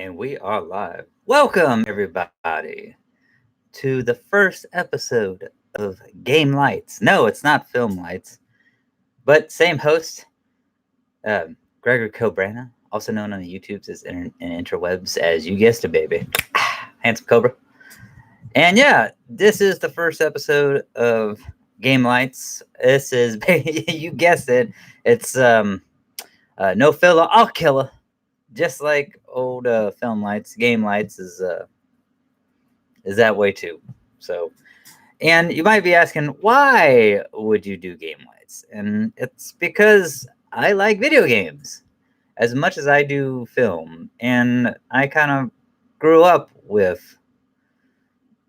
And we are live. Welcome, everybody, to the first episode of Game Lights. No, it's not Film Lights, but same host, Gregory Cobrana, also known on the YouTubes and interwebs as you guessed it, baby, Handsome Cobra. And yeah, this is the first episode of Game Lights. This is, you guessed it, it's no filler, all killer. Just like old film lights, game lights is that way too. So, and you might be asking, why would you do game lights? And it's because I like video games as much as I do film, and I kind of grew up with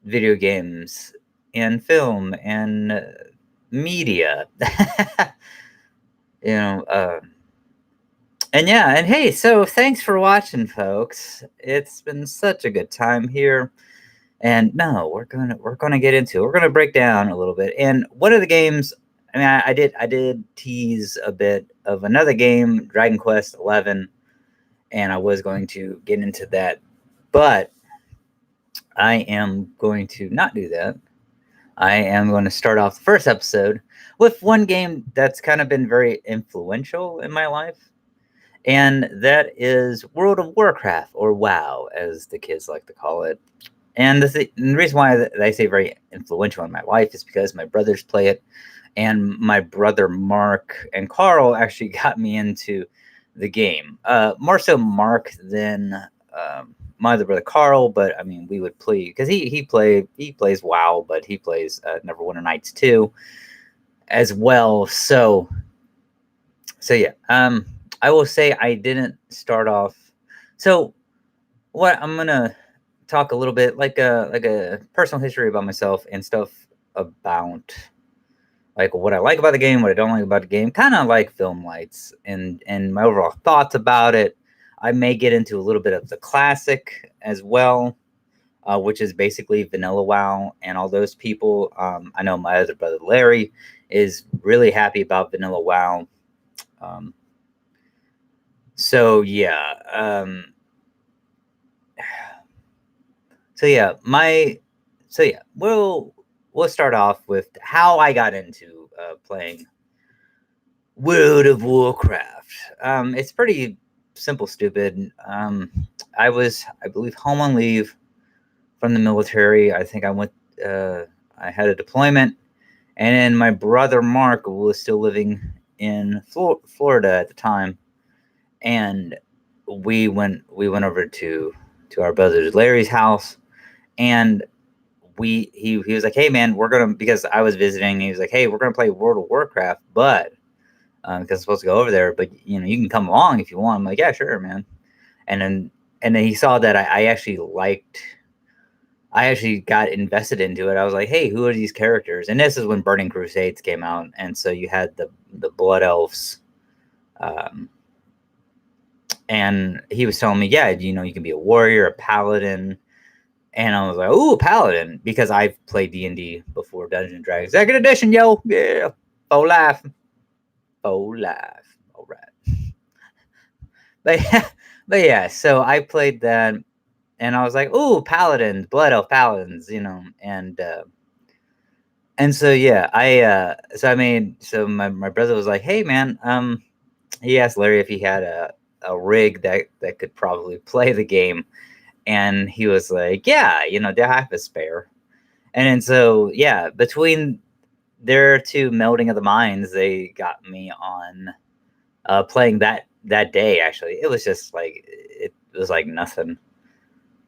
video games and film and media. you know, uh, and yeah, and hey, so thanks for watching, folks. It's been such a good time here. And no, we're gonna get into it. We're gonna break down a little bit. And one of the games, I mean, I did tease a bit of another game, Dragon Quest 11, and I was going to get into that, but I am going to not do that. I am going to start off the first episode with one game that's kind of been very influential in my life, and that is World of Warcraft, or WoW, as the kids like to call it. And the reason why I say very influential in my life is because my brothers play it, and my brother Mark and Carl actually got me into the game. More so Mark than my other brother Carl, but I mean we would play because he plays WoW, but he plays Neverwinter Nights too as well. So yeah, I will say I didn't start off. So what I'm gonna talk a little bit like a personal history about myself and stuff about like what I like about the game, what I don't like about the game, kind of like film lights and my overall thoughts about it. I may get into a little bit of the classic as well, which is basically Vanilla WoW and all those people. I know my other brother Larry is really happy about Vanilla WoW. Um, so yeah, so yeah, we'll start off with how I got into playing World of Warcraft. It's pretty simple, stupid. I believe, home on leave from the military. I think I had a deployment, and then my brother Mark was still living in Florida at the time, and we went over to our brother Larry's house, and he was like, "Hey man, we're gonna," because I was visiting. He was like, "Hey, we're gonna play World of Warcraft, but because I'm supposed to go over there, but you can come along if you want." I'm like, "Yeah, sure, man." And then he saw that I actually liked. I actually got invested into it. I was like, "Hey, who are these characters?" And this is when Burning Crusades came out, and so you had the Blood Elves, um, and he was telling me, "Yeah, you can be a warrior, a paladin." And I was like, "Ooh, Paladin," because I've played D&D before, Dungeons and Dragons Second Edition, yo, yeah, faux life, faux life, all right. But but yeah, so I played that, and I was like, "Ooh, Paladins, Blood Elf Paladins," and so yeah, so my brother was like, "Hey man," he asked Larry if he had a rig that could probably play the game, and he was like, "Yeah, they have a spare." And then so yeah, between their two melding of the minds, they got me on playing that day. Actually, it was just like it was like nothing.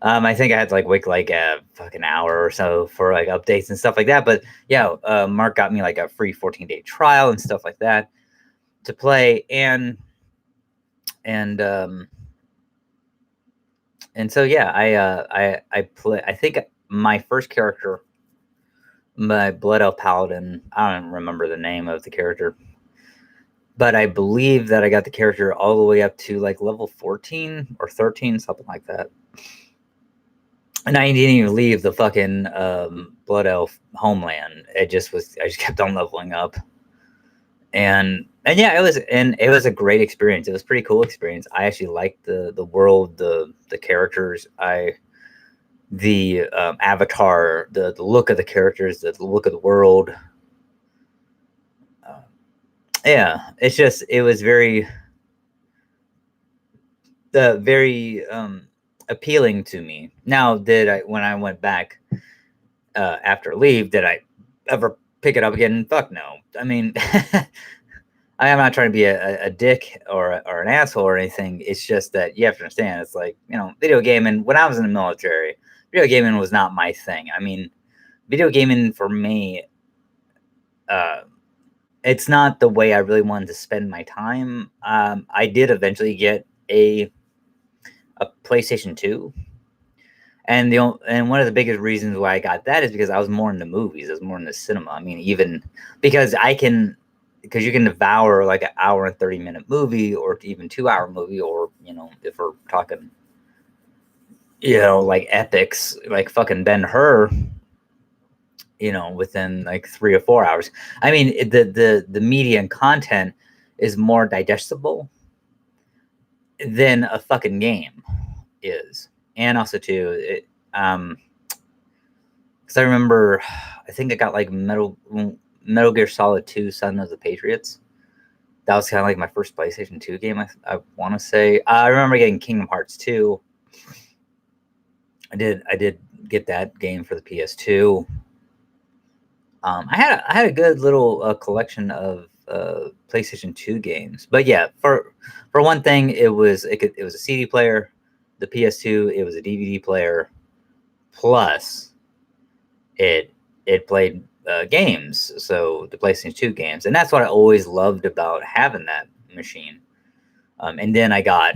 I think I had to like wait like a fucking hour or so for like updates and stuff like that. But yeah, Mark got me like a free 14-day trial and stuff like that to play, and um and so yeah, I play. I think my first character, my Blood Elf Paladin. I don't remember the name of the character, but I believe that I got the character all the way up to like level 14 or 13, something like that. And I didn't even leave the fucking Blood Elf homeland. I just kept on leveling up. and yeah, it was a great experience. It was a pretty cool experience. I actually liked the world, the characters. The avatar, the look of the characters, the look of the world. Uh, yeah, it was very appealing to me. Now, did I when I went back after leave, did I ever pick it up again? Fuck no. I mean, I am not trying to be a dick or an asshole or anything. It's just that you have to understand. It's like, video gaming. When I was in the military, video gaming was not my thing. I mean, video gaming for me, uh, it's not the way I really wanted to spend my time. I did eventually get a PlayStation 2. And one of the biggest reasons why I got that is because I was more into movies. I was more into cinema. I mean, even because because you can devour like an hour and 30-minute movie, or even 2 hour movie, or if we're talking, like epics, like fucking Ben-Hur, within like 3 or 4 hours. I mean, the media and content is more digestible than a fucking game is. And also too, because I remember, I think I got like Metal Gear Solid 2: Son of the Patriots. That was kind of like my first PlayStation 2 game. I want to say. I remember getting Kingdom Hearts 2. I did get that game for the PS2. I had a good little collection of PlayStation 2 games. But yeah, for one thing, it was a CD player. The PS2, it was a DVD player. Plus, it played games, so the PlayStation 2 games, and that's what I always loved about having that machine. And then I got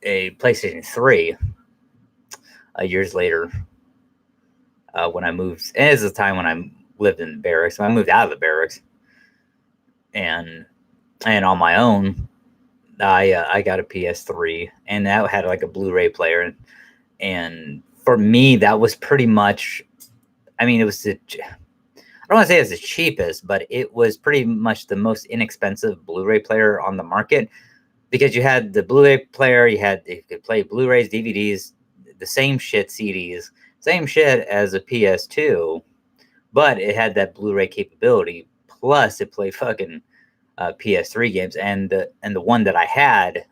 a PlayStation 3 years later when I moved, and it's the time when I lived in the barracks. When I moved out of the barracks, and on my own, I got a PS3, and that had like a Blu-ray player, and for me, that was pretty much. I mean, it was I don't want to say it was the cheapest, but it was pretty much the most inexpensive Blu-ray player on the market, because you had the Blu-ray player, you could play Blu-rays, DVDs, the same shit, CDs, same shit as a PS2, but it had that Blu-ray capability. Plus, it played fucking PS3 games, and the one that I had,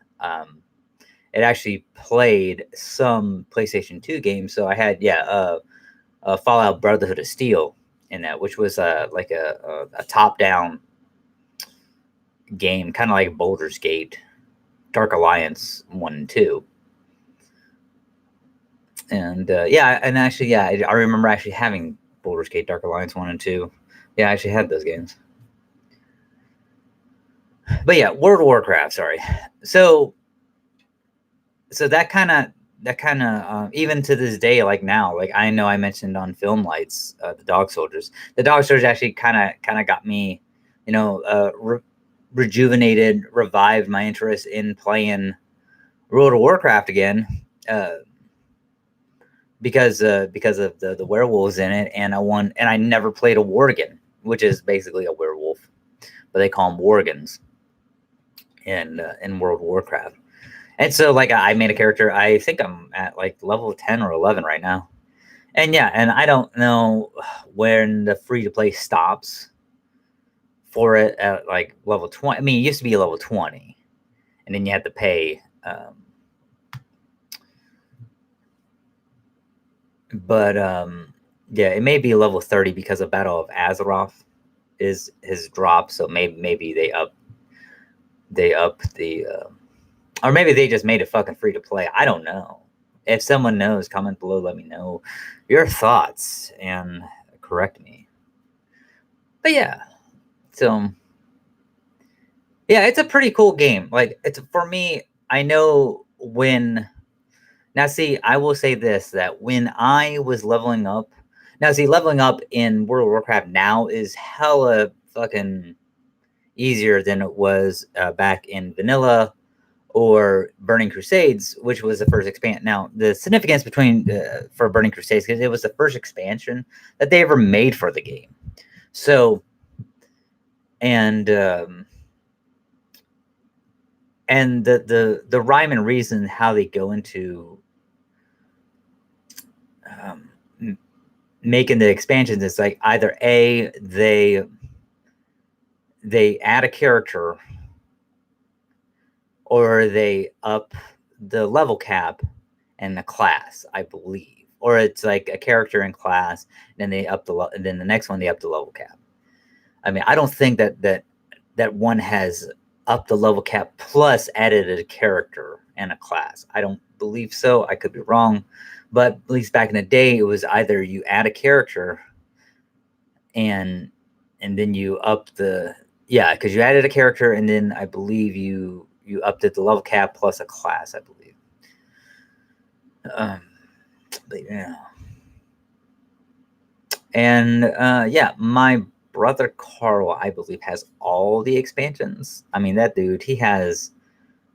it actually played some PlayStation 2 games. So I had Fallout Brotherhood of Steel in that, which was like a top-down game, kind of like Baldur's Gate, Dark Alliance 1 and 2. And and actually, I remember actually having Baldur's Gate, Dark Alliance 1 and 2. Yeah, I actually had those games. But yeah, World of Warcraft, sorry. So that kind of even to this day, like now, like I know I mentioned on Film Lights, the Dog Soldiers. The Dog Soldiers actually kind of got me, rejuvenated, revived my interest in playing World of Warcraft again, because of the werewolves in it, and I never played a worgen, which is basically a werewolf, but they call them worgens in World of Warcraft. And so, like, I made a character. I think I'm at like level 10 or 11 right now. And yeah, and I don't know when the free to play stops for it at like level 20. I mean, it used to be level 20, and then you had to pay. But yeah, it may be level 30 because of Battle of Azeroth is his drop. So maybe they up the. Or maybe they just made it fucking free to play. I don't know. If someone knows, comment below. Let me know your thoughts and correct me. But yeah, so yeah, it's a pretty cool game. Like, it's, for me, I know when. Now, see, I will say this, that when I was leveling up. Now, see, leveling up in World of Warcraft now is hella fucking easier than it was back in vanilla or Burning Crusades, which was the first expansion. Now, the significance between for Burning Crusades, because it was the first expansion that they ever made for the game. So, and and the rhyme and reason how they go into um, making the expansions is like either a they add a character or they up the level cap and the class, I believe, or it's like a character in class, and then they up and then the next one they up the level cap. I mean, I don't think that one has upped the level cap plus added a character and a class. I don't believe so. I could be wrong, but at least back in the day, it was either you add a character and then you up the because you added a character and then I believe you upped it the level cap plus a class. I believe. But yeah, and my brother Carl, I believe, has all the expansions. I mean, that dude, he has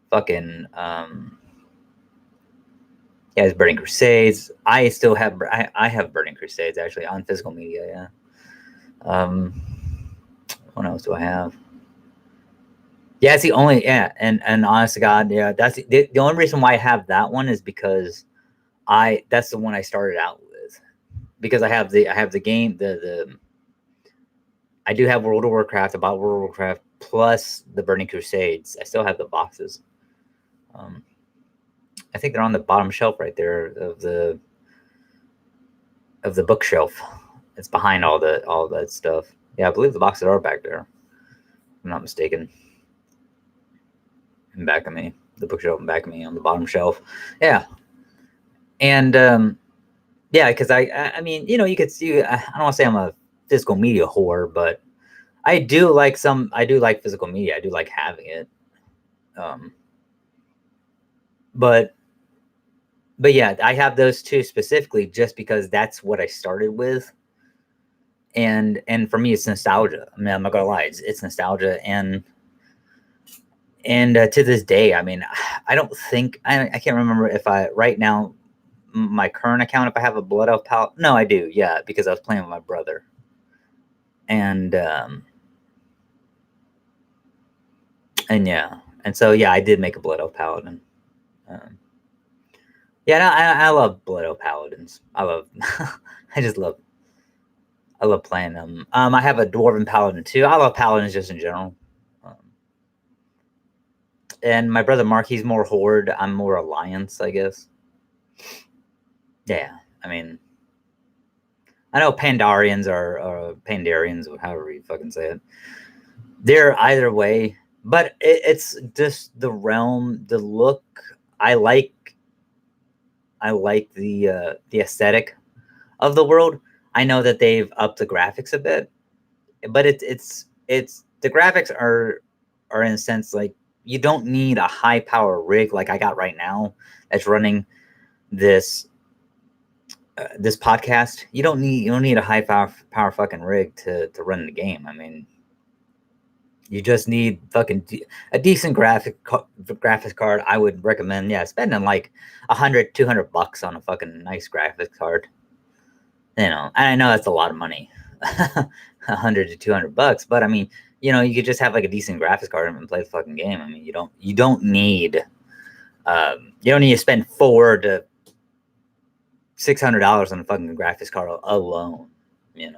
fucking he has Burning Crusades. I still have I have Burning Crusades actually on physical media. Yeah. What else do I have? Yeah, it's the only and honest to God, yeah, that's the only reason why I have that one is because that's the one I started out with because I have the game the I do have World of Warcraft, about World of Warcraft, plus the Burning Crusades. I still have the boxes. I think they're on the bottom shelf right there of the bookshelf. It's behind all that stuff. Yeah, I believe the boxes are back there. If I'm not mistaken. In back of me, the bookshelf in back of me on the bottom shelf. Yeah, and because I mean, you could see. I don't want to say I'm a physical media whore, but I do like physical media. I do like having it. But yeah, I have those two specifically just because that's what I started with. And for me, it's nostalgia. I mean, I'm not gonna lie, it's nostalgia, and to this day, I mean, I don't think I can't remember if I right now my current account if I have a Blood Elf palette. No, I do, yeah, because I was playing with my brother, and so I did make a Blood Elf paladin. I love Blood Elf paladins. I love playing them. I have a Dwarven paladin too. I love paladins just in general. And my brother Mark, he's more Horde. I'm more Alliance, I guess. Yeah, I mean, I know Pandarians or Pandarians, or however you fucking say it. They're either way, but it's just the realm, the look. I like the aesthetic of the world. I know that they've upped the graphics a bit, but it's the graphics are in a sense like you don't need a high power rig like I got right now that's running this this podcast. You don't need a high power fucking rig to run the game. I mean, you just need fucking a decent graphics card. I would recommend spending like $100-$200 on a fucking nice graphics card. And I know that's a lot of money, $100-$200, but I mean, you could just have like a decent graphics card and play the fucking game. I mean, you don't need to spend $400 to $600 on a fucking graphics card alone. You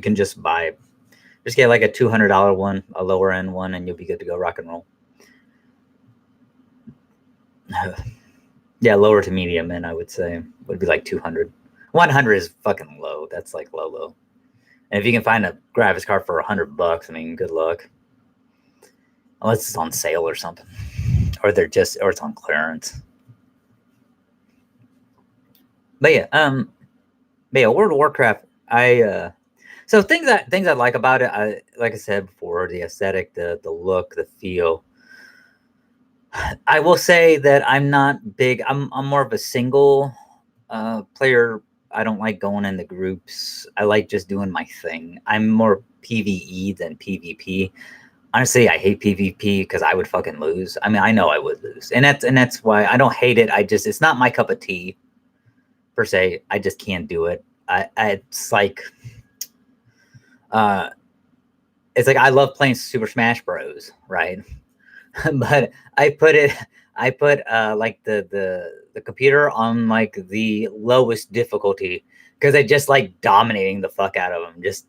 can just get like a $200 one, a lower end one, and you'll be good to go rock and roll. Yeah, lower to medium end, I would say, would be like 200. 100 is fucking low. That's like low. And if you can find a graphics card for $100, I mean, good luck. Unless it's on sale or something, or it's on clearance. But World of Warcraft. So things I like about it, like I said before, the aesthetic, the look, the feel. I will say that I'm not big. I'm more of a single player. I don't like going in the groups. I like just doing my thing. I'm more PvE than PvP. Honestly, I hate PvP because I would fucking lose. I mean, I know I would lose, and that's why I don't hate it. It's not my cup of tea, per se. I just can't do it. It's like I love playing Super Smash Bros. Right, but I put like the computer on like the lowest difficulty because I just like dominating the fuck out of them. Just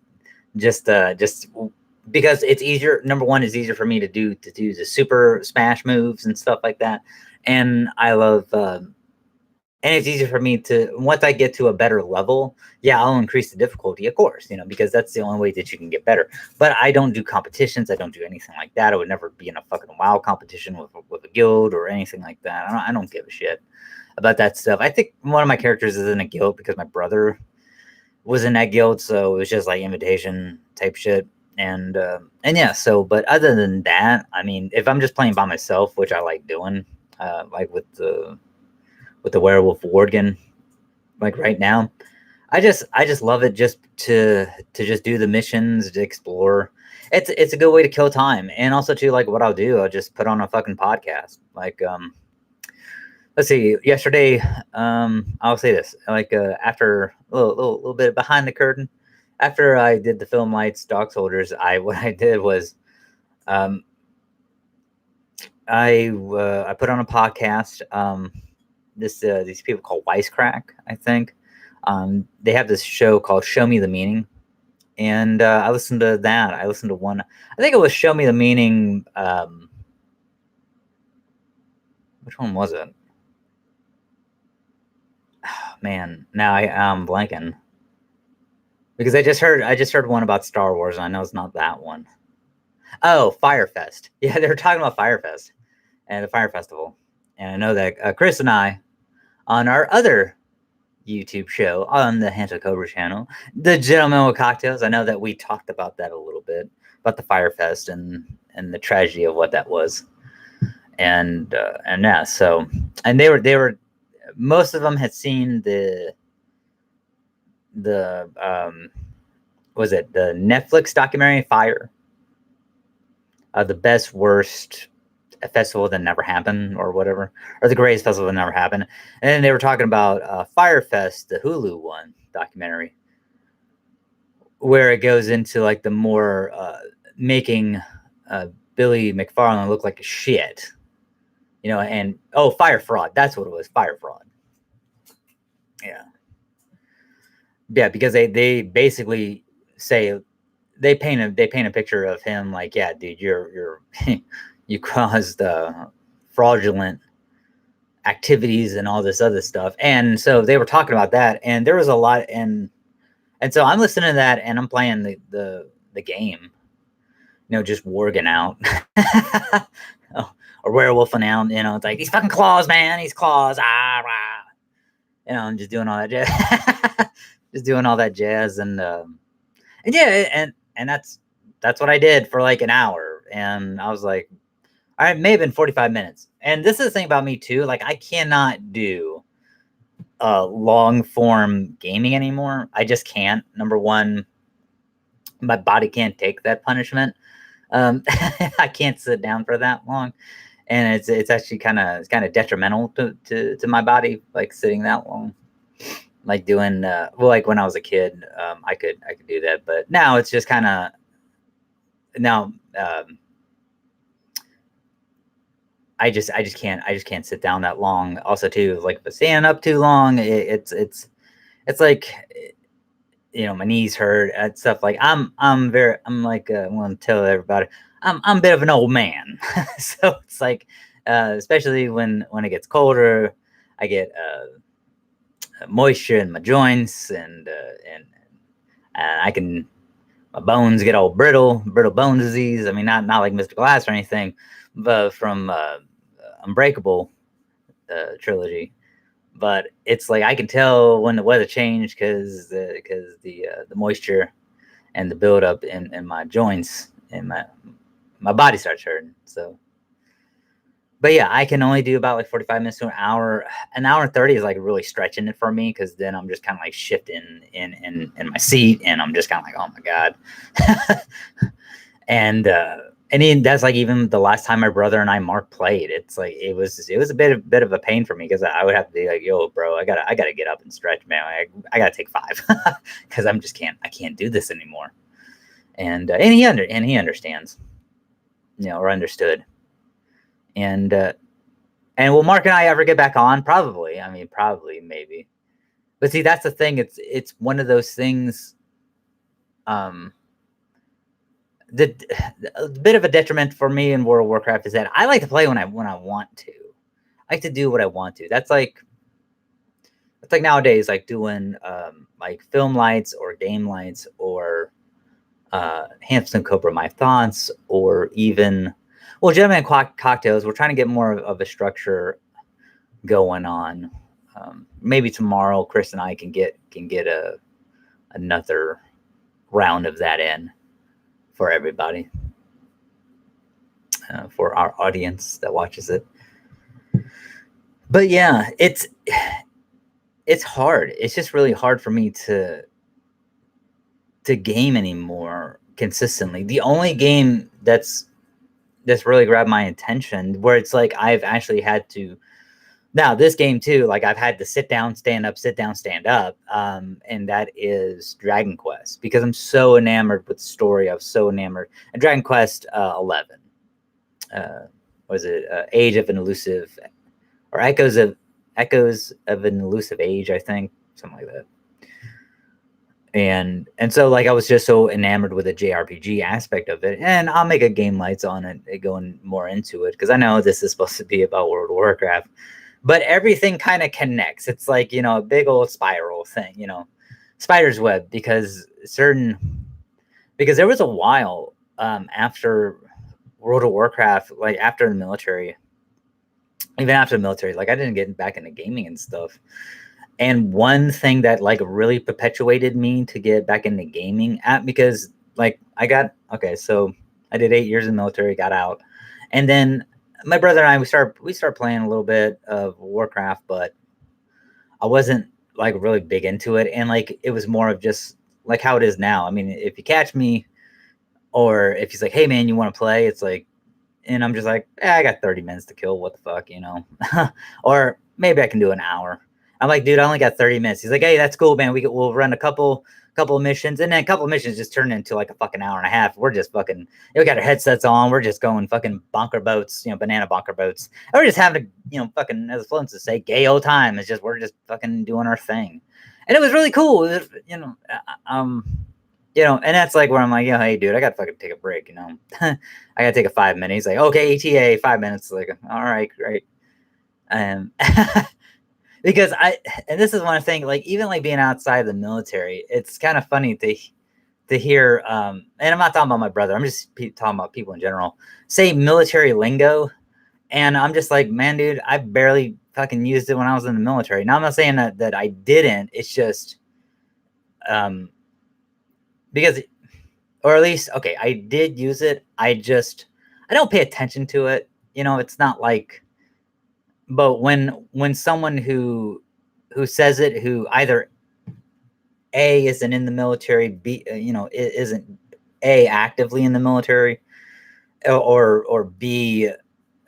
because it's easier. Number one, it's easier for me to do the super smash moves and stuff like that, and I love. And it's easier for me to once I get to a better level, yeah, I'll increase the difficulty, of course, because that's the only way that you can get better. But I don't do competitions. I don't do anything like that. I would never be in a fucking WoW competition with a guild or anything like that. I don't give a shit about that stuff. I think one of my characters is in a guild because my brother was in that guild, so it was just like invitation type shit. And yeah, so but other than that, I mean, if I'm just playing by myself, which I like doing, like with the werewolf worgen, like right now, I just love it just to just do the missions, to explore. It's a good way to kill time, and also too, like what I'll do, I'll just put on a fucking podcast. Like let's see, yesterday, I'll say this, like after a little bit behind the curtain, after I did the Film Lights Dog Soldiers, I what I did was um I put on a podcast. These people called Wisecrack, I think. They have this show called Show Me the Meaning, and I listened to that. I listened to one. I think it was Show Me the Meaning. Which one was it? Oh, man, now I'm blanking because I just heard one about Star Wars, and I know it's not that one. Oh, Firefest. Yeah, they were talking about Firefest and the Fire Festival, and I know that Chris and I on our other YouTube show on the Hansa Cobra channel, The Gentleman with Cocktails. I know that we talked about that a little bit, about the Firefest and the tragedy of what that was, and yeah. So, and they were most of them had seen the was it the Netflix documentary Fire, the best worst festival that never happened or whatever, or the greatest festival that never happened. And then they were talking about Firefest, the Hulu one documentary, where it goes into like the more making Billy McFarland look like a shit, and oh, fire fraud. That's what it was, fire fraud. Yeah, yeah, because they basically say they paint a picture of him like, yeah, dude, you're you caused fraudulent activities and all this other stuff. And so they were talking about that, and there was a lot, and so I'm listening to that, and I'm playing the game, just warging out. Oh, or werewolfing out, it's like these fucking claws, man, these claws, rah. I'm just doing all that jazz, just doing all that jazz, and yeah, and that's what I did for like an hour, and I was like, all right, maybe been 45 minutes. And this is the thing about me too, like I cannot do long form gaming anymore. I just can't. Number one, my body can't take that punishment. I can't sit down for that long, and it's actually kind of detrimental to my body, like sitting that long, like doing well, like when I was a kid, I could do that, but now it's just kind of now. I just can't sit down that long. Also, too, like if I stand up too long, it's like my knees hurt and stuff. Like I'm like I want to tell everybody I'm a bit of an old man, so it's like especially when it gets colder, I get moisture in my joints, and I can my bones get all brittle bone disease. I mean, not like Mr. Glass or anything, but from Unbreakable trilogy. But it's like I can tell when the weather changed because the moisture and the buildup in my joints and my body starts hurting. So, but yeah, I can only do about like 45 minutes to an hour. An hour and 30 is like really stretching it for me because then I'm just kind of like shifting in my seat, and I'm just kind of like, oh my god. And that's like even the last time my brother and I Mark played, it's like it was a bit of a pain for me because I would have to be like, yo, bro, I gotta get up and stretch, man. I gotta take 5 because I can't do this anymore. And he understands, or understood. and will Mark and I ever get back on? Probably. I mean, probably, maybe. But see, that's the thing. It's one of those things. Um, a bit of a detriment for me in World of Warcraft is that I like to play when I want to. I like to do what I want to. That's like nowadays, like doing like film lights or game lights or Hampton Cobra My Thoughts or even Gentleman Cocktails. We're trying to get more of a structure going on. Maybe tomorrow, Chris and I can get another round of that in for everybody, for our audience that watches it. But yeah, it's hard. It's just really hard for me to game anymore consistently. The only game that's really grabbed my attention, where it's like I've actually had to. Now this game too, like I've had to sit down, stand up, sit down, stand up, and that is Dragon Quest, because I'm so enamored with the story. I was so enamored. And Dragon Quest 11, was it Age of an Elusive, or Echoes of an Elusive Age, I think, something like that. And so like I was just so enamored with the JRPG aspect of it, and I'll make a Gamelites on it, going more into it, because I know this is supposed to be about World of Warcraft. But everything kind of connects. It's like, a big old spiral thing, spider's web, because there was a while after World of Warcraft, like after the military, even after the military, like I didn't get back into gaming and stuff. And one thing that like really perpetuated me to get back into gaming because like so I did 8 years in the military, got out, and then my brother and I, we start playing a little bit of Warcraft, but I wasn't like really big into it. And like, it was more of just like how it is now. I mean, if you catch me, or if he's like, hey man, you want to play? It's like, and I'm just like, I got 30 minutes to kill. What the fuck, or maybe I can do an hour. I'm like, dude, I only got 30 minutes. He's like, hey, that's cool, man. We'll run a couple of missions, and then a couple of missions just turn into like a fucking hour and a half. We're just fucking, we got our headsets on. We're just going fucking bonker boats, banana bonker boats. And we're just having a, fucking, as Flint's to say, gay old time. It's just, we're just fucking doing our thing. And it was really cool. It was, and that's like where I'm like, hey, dude, I got to fucking take a break, I got to take a 5 minutes. He's like, okay, ETA, 5 minutes. Like, all right, great. Because and this is one thing, like, even like being outside of the military, it's kind of funny to hear, and I'm not talking about my brother, I'm just talking about people in general, say military lingo. And I'm just like, man, dude, I barely fucking used it when I was in the military. Now, I'm not saying that I didn't. It's just, because, or at least, okay, I did use it. I don't pay attention to it. It's not like, but when someone who says it, who either A, isn't in the military, B, isn't A, actively in the military, or B,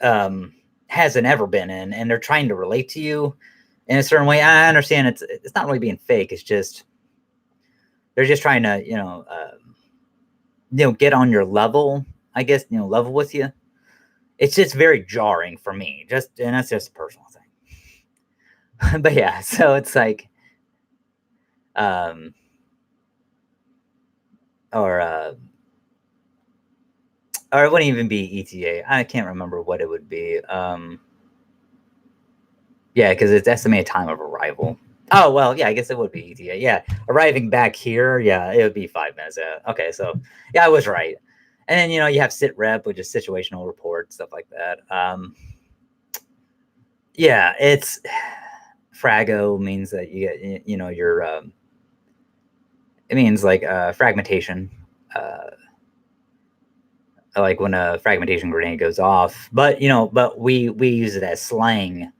hasn't ever been in, and they're trying to relate to you in a certain way, I understand it's not really being fake. It's just, they're just trying to, get on your level, I guess, level with you. It's just very jarring for me, and that's just a personal thing. But yeah, so it's like, or it wouldn't even be ETA. I can't remember what it would be. Yeah, because it's estimated time of arrival. Oh, well, yeah, I guess it would be ETA. Yeah, arriving back here, yeah, it would be 5 minutes. Okay, so yeah, I was right. And then, you have sit rep, which is situational report, stuff like that. Yeah, it's frago means that you get, your, it means like fragmentation, like when a fragmentation grenade goes off. But, but we use it as slang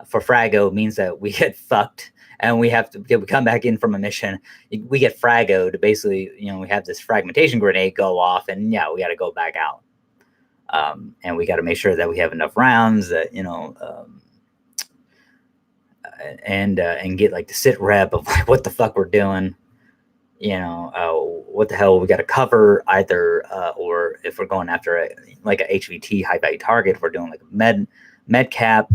for frago, means that we get fucked and we have to come back in from a mission. We get fragoed. Basically, we have this fragmentation grenade go off, and yeah, we got to go back out. And we got to make sure that we have enough rounds, that, and get like the sit rep of like what the fuck we're doing. what the hell we got to cover either, or if we're going after like a HVT high value target, if we're doing like a med cap,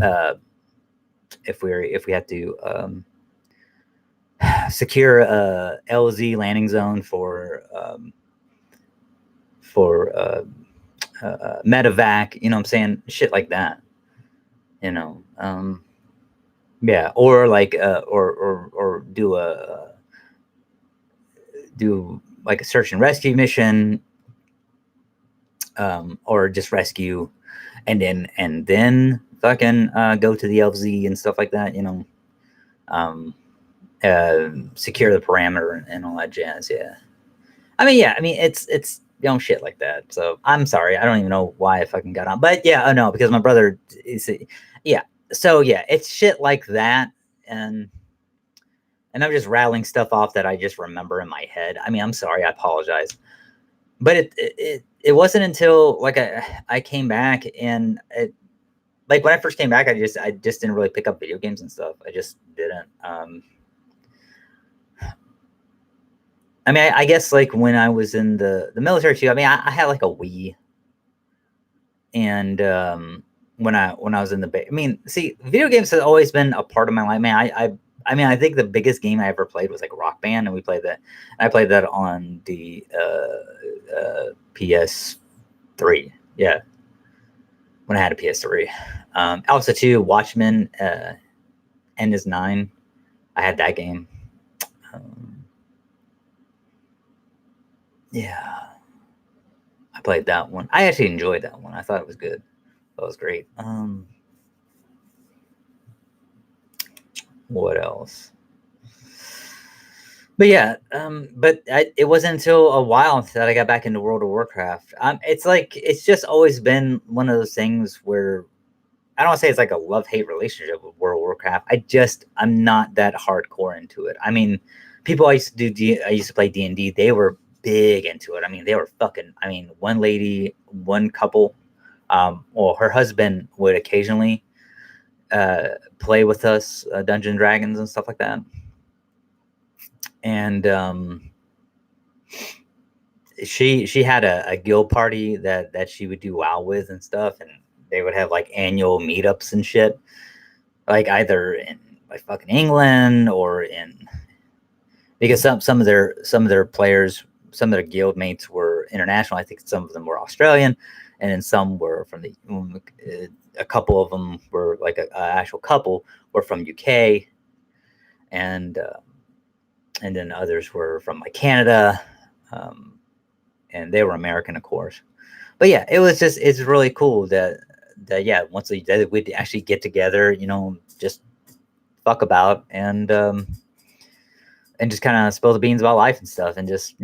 if we have to secure a LZ landing zone for medevac, you know what I'm saying, shit like that, yeah, or like or do like a search and rescue mission, or just rescue, and then fucking go to the LZ and stuff like that, secure the parameter and all that jazz. Yeah, I mean, it's shit like that. So I'm sorry, I don't even know why I fucking got on, but yeah, no, because my brother is, yeah. So yeah, it's shit like that, and I'm just rattling stuff off that I just remember in my head. I mean, I'm sorry, I apologize, but it wasn't until like I came back, and like when I first came back, I just didn't really pick up video games and stuff. I just didn't. I mean, I guess like when I was in the military too. I mean, I had like a Wii, and when I was in the I mean, see, video games has always been a part of my life, man. I mean, I think the biggest game I ever played was like Rock Band, and we played that. I played that on the PS3. Yeah, when I had a PS3. Also, too, Watchmen, End is 9. I had that game. Yeah, I played that one. I actually enjoyed that one. I thought it was good. That was great. What else? But yeah, it wasn't until a while that I got back into World of Warcraft. It's like it's just always been one of those things where I don't want to say it's like a love-hate relationship with World of Warcraft. I'm not that hardcore into it. I mean, people I used to I used to play D&D. They were big into it. I mean, they were fucking. I mean, one couple, well, her husband would occasionally play with us, Dungeons and Dragons and stuff like that. And she had a guild party that she would do WoW with and stuff, and they would have like annual meetups and shit, like either in like fucking England or in, because some of their players, some of their guild mates were international. I think some of them were Australian, and then some were from a couple of them were like a actual couple were from UK, and then others were from like Canada, and they were American, of course. But yeah, it's really cool that yeah, once we'd actually get together, just fuck about and just kind of spill the beans about life and stuff, and just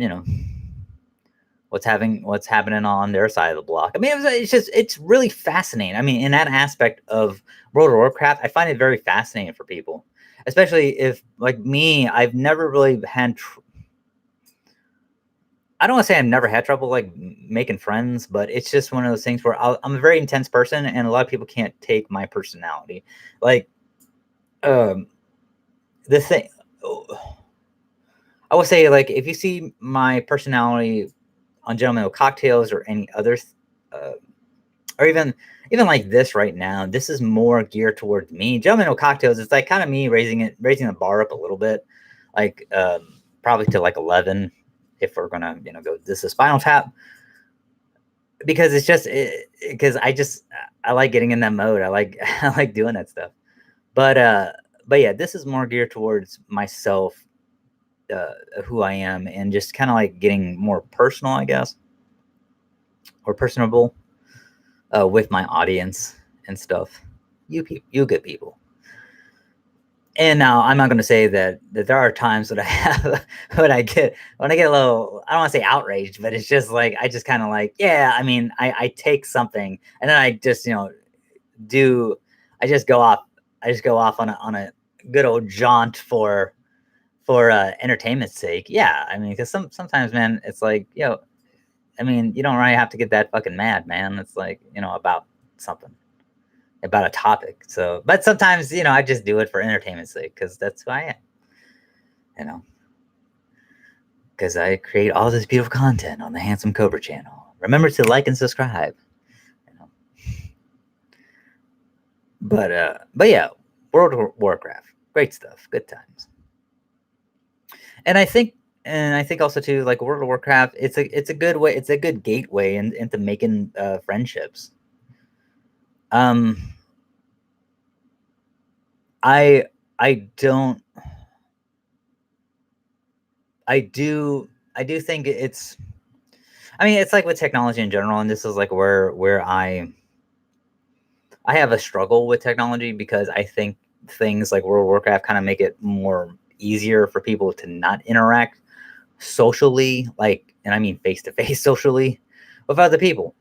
what's happening on their side of the block. I mean, it's really fascinating. I mean, in that aspect of World of Warcraft, I find it very fascinating for people, especially if like me, I've never really had. I don't want to say I've never had trouble like making friends, but it's just one of those things where I'm a very intense person, and a lot of people can't take my personality. Like, the thing, I would say, like, if you see my personality on Gentlemen with Cocktails or any others, or even like this right now, this is more geared towards me. Gentlemen with Cocktails, it's like kind of me raising the bar up a little bit, like probably to like 11. If we're gonna, go, this is Spinal Tap, because it's just because I like getting in that mode. I like I like doing that stuff. But yeah, this is more geared towards myself, who I am, and just kind of like getting more personal, I guess, or personable with my audience and stuff. You good people. And now I'm not going to say that there are times that I have when I get a little, I don't want to say outraged, but it's just like I just kind of like, yeah, I mean, I take something and then I just do I just go off on a good old jaunt for entertainment's sake. Yeah, I mean, because sometimes, man, it's like, I mean, you don't really have to get that fucking mad, man. It's like, about something, about a topic. So, but sometimes, I just do it for entertainment's sake, because that's who I am, because because I create all this beautiful content on the Handsome Cobra channel. Remember to like and subscribe. You know. But yeah, World of Warcraft, great stuff, good times. And I think also too, like World of Warcraft, it's a good way, it's a good gateway into making friendships. I don't. I do think it's. I mean, it's like with technology in general, and this is like where I have a struggle with technology because I think things like World of Warcraft kind of make it more easier for people to not interact socially, like, and I mean face to face socially with other people.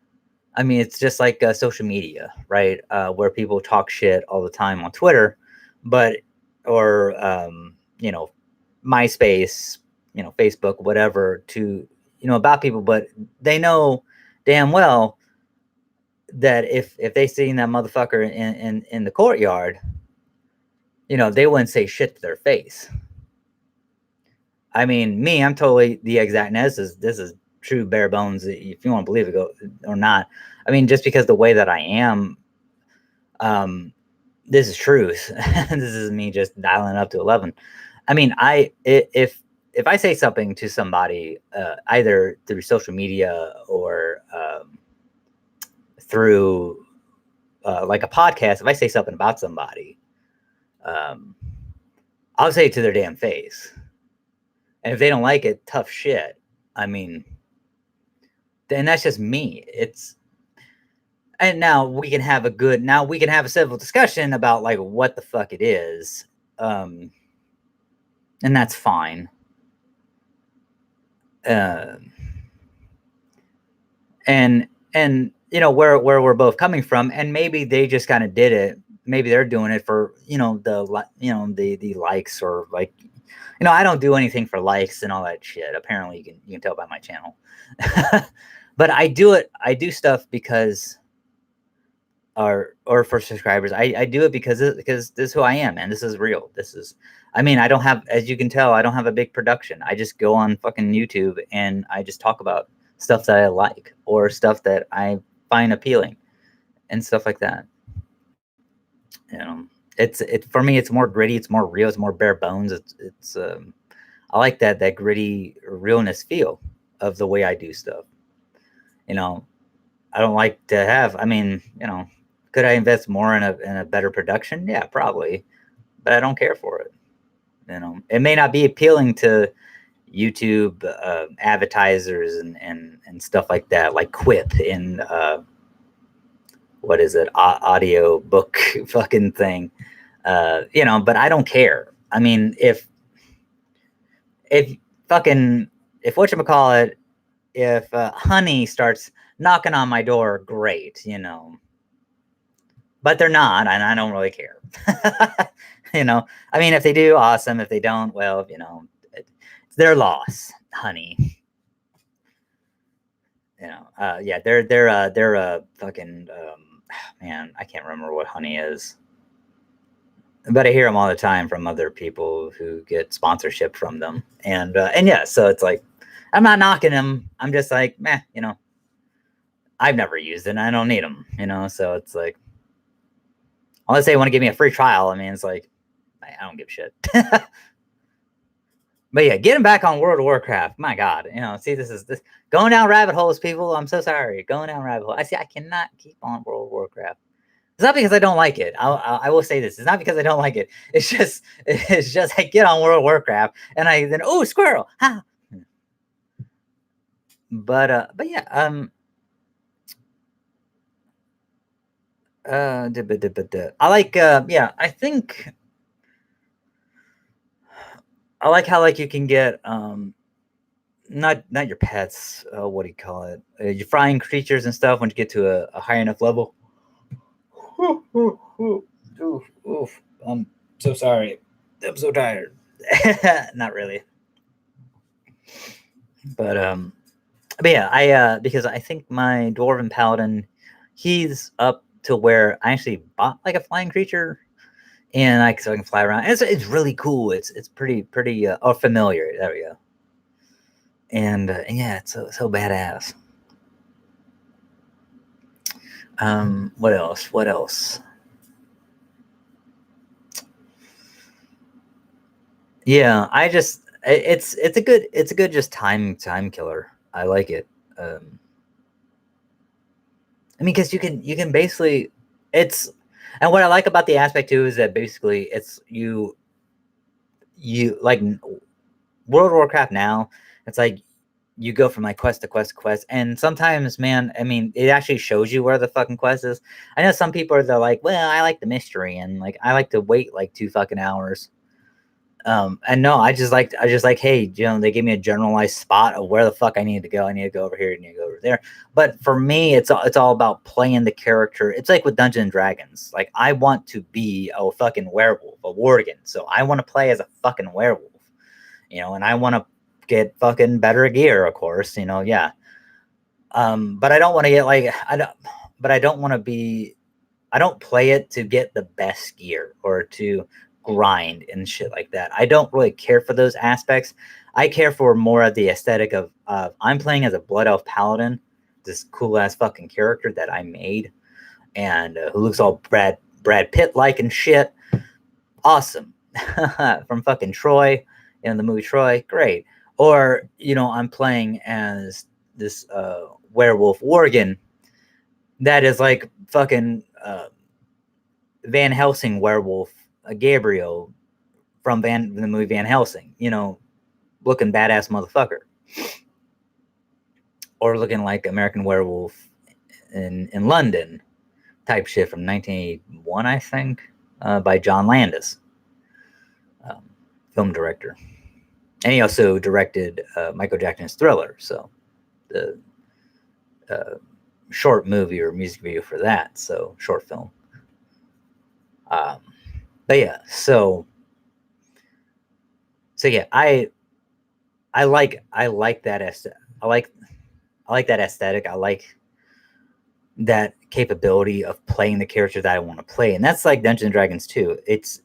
I mean, it's just like social media, right? Where people talk shit all the time on Twitter, but or MySpace, Facebook, whatever, to about people, but they know damn well that if they seen that motherfucker in the courtyard, they wouldn't say shit to their face. I mean, me, I'm totally the exact. Now, this is true bare bones. If you want to believe it or not, I mean, just because the way that I am, this is truth. This is me just dialing up to 11. I mean, if I say something to somebody, either through social media or through like a podcast, if I say something about somebody, I'll say it to their damn face. And if they don't like it, tough shit. I mean, then that's just me. And now we can have a civil discussion about like what the fuck it is. And that's fine. And where we're both coming from, and maybe they just kind of did it. Maybe they're doing it for the likes, or like, I don't do anything for likes and all that shit. Apparently, you can tell by my channel. But I do stuff because, or for subscribers. I do it because this is who I am, and this is real. I mean, I don't have, as you can tell, I don't have a big production. I just go on fucking YouTube and I just talk about stuff that I like or stuff that I find appealing and stuff like that. It's for me, it's more gritty, it's more real, it's more bare bones. I like that gritty realness feel of the way I do stuff. I don't like to have, I mean, could I invest more in a better production? Yeah, probably, but I don't care for it. It may not be appealing to YouTube advertisers and stuff like that, like Quip and what is it, audio book fucking thing, but I don't care. I mean, if whatchamacallit, if Honey starts knocking on my door, great, but they're not, and I don't really care. I mean, if they do, awesome. If they don't, well, it's their loss, Honey. Yeah, they're fucking man, I can't remember what Honey is, but I hear them all the time from other people who get sponsorship from them, and yeah, so it's like, I'm not knocking them. I'm just like, meh, I've never used it and I don't need them, so it's like, unless they want to give me a free trial, I mean, it's like, I don't give a shit. But yeah, getting back on World of Warcraft, my God, see, this going down rabbit holes, people. I'm so sorry, going down rabbit hole. I cannot keep on World of Warcraft. It's not because I don't like it. I will say this: it's not because I don't like it. It's just I get on World of Warcraft and oh, squirrel, ha. But yeah, I like yeah, I think I like how, like, you can get not your pets, what do you call it, your flying creatures and stuff when you get to a high enough level. Oof. I'm so sorry, I'm so tired. Not really, but yeah, I because I think my dwarven paladin, he's up to where I actually bought like a flying creature, and so I can fly around. And it's really cool. It's pretty familiar. There we go. And yeah, it's so badass. What else? What else? Yeah, it's a good just time killer. I like it. I mean, because you can basically it's and what I like about the aspect too is that basically it's you like World of Warcraft now. It's like you go from like quest to quest to quest, and sometimes, man, I mean, it actually shows you where the fucking quest is. I know some people are they're like, well, I like the mystery, and like I like to wait like 2 fucking hours. And no, I just like, hey, they gave me a generalized spot of where the fuck I need to go. I need to go over here. I need to go over there. But for me, it's all about playing the character. It's like with Dungeons and Dragons. Like I want to be a fucking werewolf, a worgen. So I want to play as a fucking werewolf, and I want to get fucking better gear, of course. Yeah. But I don't want to get like I don't. But I don't want to be I don't play it to get the best gear or to grind and shit like that. I don't really care for those aspects. I care for more of the aesthetic of I'm playing as a blood elf paladin, this cool ass fucking character that I made, and who looks all Brad Pitt like and shit. Awesome. From fucking Troy in the movie Troy, great. Or I'm playing as this werewolf worgen that is like fucking Van Helsing werewolf, Gabriel from the movie Van Helsing, looking badass motherfucker, or looking like American Werewolf in London type shit from 1981, I think, by John Landis, um, film director, and he also directed Michael Jackson's Thriller, so the uh, short movie or music video for that, so short film. Um, but yeah, so yeah, I like that I like that aesthetic. I like that capability of playing the character that I want to play, and that's like Dungeons and Dragons too. It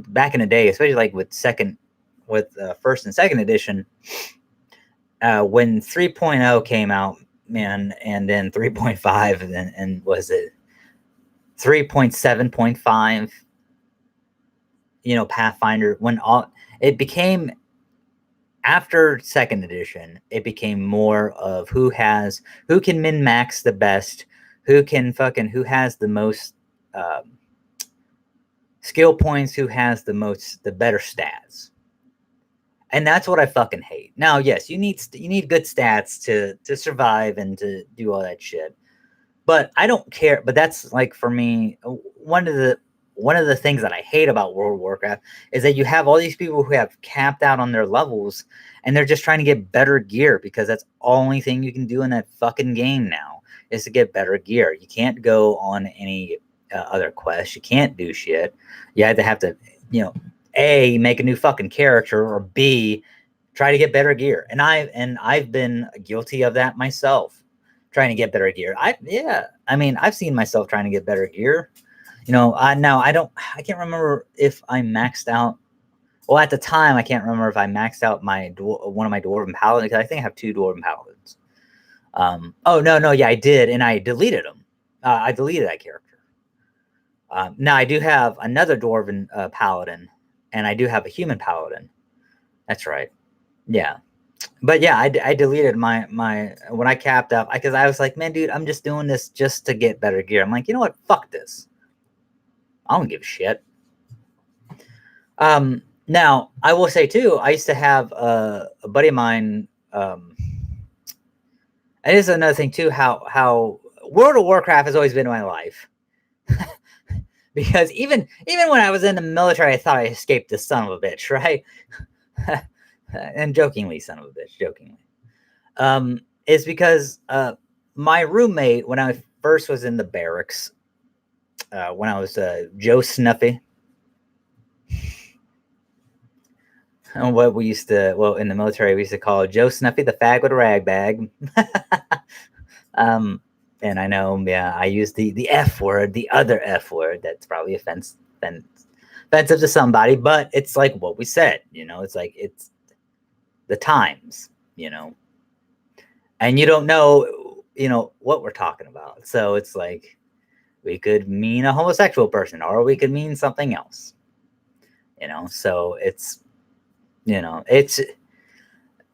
back in the day, especially like with first and second edition, when 3.0 came out, man, and then 3.5, and was it 3.7.5? Pathfinder, when all it became after second edition, it became more of who can min max the best, who has the most skill points, who has the better stats, and that's what I fucking hate. Now, yes, you need good stats to survive and to do all that shit, but I don't care. But that's like for me, one of the things that I hate about World of Warcraft is that you have all these people who have capped out on their levels and they're just trying to get better gear because that's the only thing you can do in that fucking game now is to get better gear. You can't go on any other quests. You can't do shit. You have to, A, make a new fucking character, or B, try to get better gear. And I've been guilty of that myself, trying to get better gear. I mean, I've seen myself trying to get better gear. I can't remember if I maxed out. Well, at the time, I can't remember if I maxed out one of my dwarven paladins, because I think I have 2 dwarven paladins. Oh no, yeah, I did, and I deleted them. I deleted that character. Now I do have another dwarven paladin, and I do have a human paladin. That's right. Yeah, but yeah, I deleted my when I capped up because I was like, man, dude, I'm just doing this just to get better gear. I'm like, you know what? Fuck this. I don't give a shit. Now I will say too, I used to have a buddy of mine. And this is another thing too, how World of Warcraft has always been in my life. Because even when I was in the military, I thought I escaped the son of a bitch, right? And jokingly, son of a bitch, jokingly. Is because my roommate, when I first was in the barracks, when I was Joe Snuffy, and what we used to, well, in the military, we used to call Joe Snuffy the fag with a rag bag. And I know, yeah, I use the F word, the other F word. That's probably offensive to somebody, but it's like what we said, it's like it's the times. you know, and you don't know, what we're talking about. So it's like we could mean a homosexual person, or we could mean something else, So it's.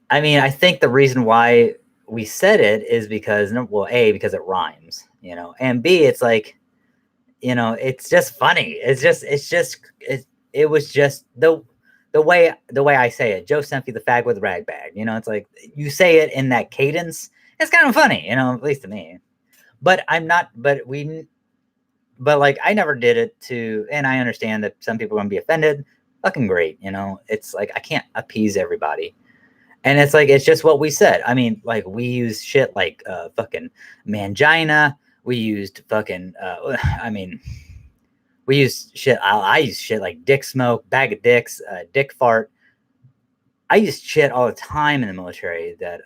I mean, I think the reason why we said it is because, well, A, because it rhymes, and B, it's like, it's just funny. It was just the way I say it. Joe Sempe, the fag with the rag bag. It's like you say it in that cadence. It's kind of funny, at least to me. But I'm not. But like I never did it to, and I understand that some people are gonna be offended. Fucking great, It's like I can't appease everybody. And it's like it's just what we said. I mean, like we use shit like fucking mangina. We used fucking. I mean, we use shit. I use shit like dick smoke, bag of dicks, dick fart. I use shit all the time in the military. That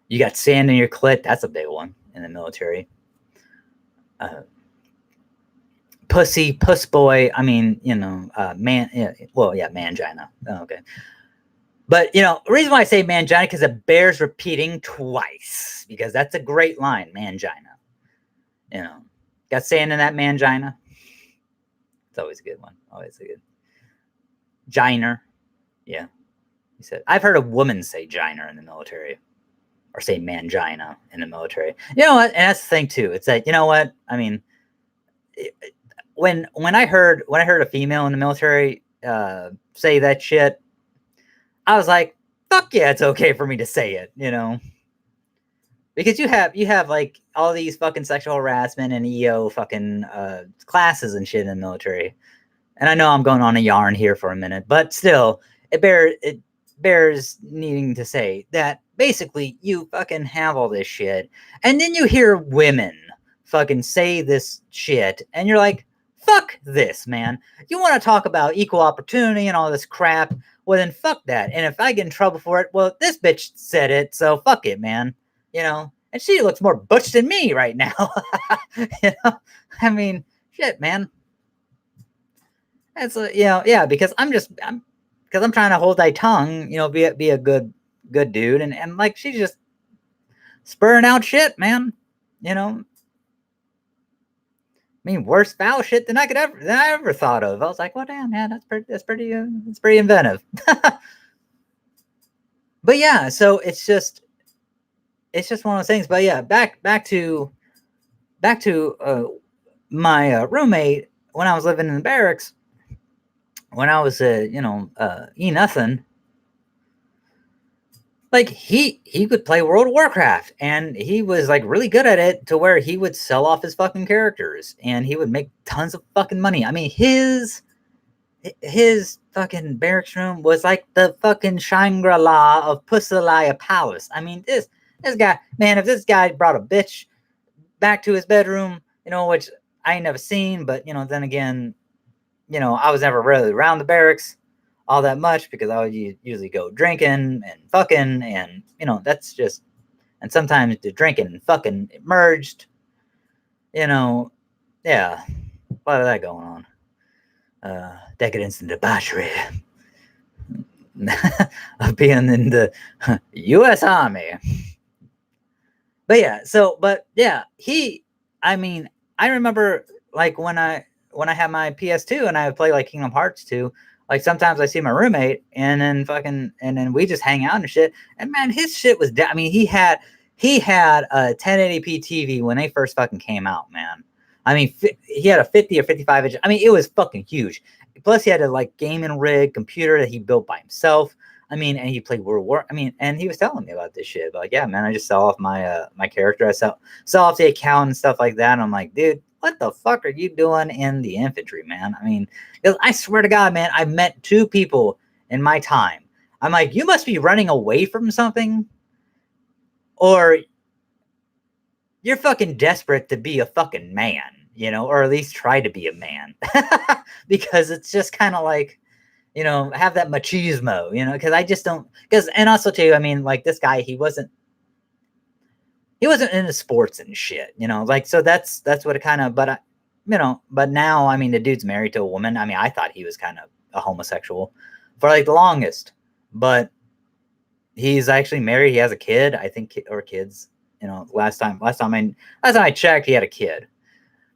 you got sand in your clit. That's a big one in the military. Pussy, puss boy. I mean, man. Yeah, well, yeah, mangina. Oh, okay. But, the reason why I say mangina, because it bears repeating twice, because that's a great line, mangina. Got sand in that mangina. It's always a good one. Always a good. Giner. Yeah. He said, I've heard a woman say giner in the military, or say mangina in the military. You know what? And that's the thing, too. It's that, you know what? I mean, when I heard a female in the military say that shit, I was like, fuck yeah, it's okay for me to say it, because you have like all these fucking sexual harassment and EO fucking classes and shit in the military. And I know I'm going on a yarn here for a minute, but still, it bears needing to say that basically you fucking have all this shit, and then you hear women fucking say this shit, and you're like, fuck this, man. You want to talk about equal opportunity and all this crap? Well, then fuck that. And if I get in trouble for it, well, this bitch said it, so fuck it, man. And she looks more butch than me right now. I mean, shit, man. That's yeah, because I'm trying to hold thy tongue, be a good dude, and like she's just spurring out shit, man. I mean, worse foul shit than I ever thought of. I was like, well, damn, man, that's pretty inventive. But yeah, so it's just one of those things. But yeah, back to my roommate when I was living in the barracks. When I was nothing, like he could play World of Warcraft, and he was like really good at it to where he would sell off his fucking characters and he would make tons of fucking money. I mean, his fucking barracks room was like the fucking Shangri-La of Pussalaya Palace. I mean, this guy, man, if this guy brought a bitch back to his bedroom, which I ain't never seen, but then again, I was never really around the barracks all that much because I would usually go drinking and fucking, and that's just, and sometimes the drinking and fucking merged, yeah, a lot of that going on. Decadence and debauchery of being in the U.S. Army. But yeah, I mean, I remember like when I had my PS2 and I would play like Kingdom Hearts 2, like sometimes I see my roommate and then we just hang out and shit. And man, his shit was I mean, he had a 1080p TV when they first fucking came out, man. I mean, he had a 50 or 55 inch. I mean, it was fucking huge. Plus, he had a like gaming rig computer that he built by himself. I mean, and he played World War. I mean, and he was telling me about this shit. But like, yeah, man, I just sell off my my character. I sell off the account and stuff like that. And I'm like, dude, what the fuck are you doing in the infantry, man? I mean, I swear to God, man, I've met 2 people in my time. I'm like, you must be running away from something, or you're fucking desperate to be a fucking man, or at least try to be a man. Because it's just kind of like, have that machismo, because I just don't, and also too, I mean, like this guy, he wasn't into sports and shit, like, so that's what it kind of, but but now, I mean, the dude's married to a woman. I mean, I thought he was kind of a homosexual for like the longest, but He's actually married. He has a kid, I think, or kids. Last time I checked, he had a kid.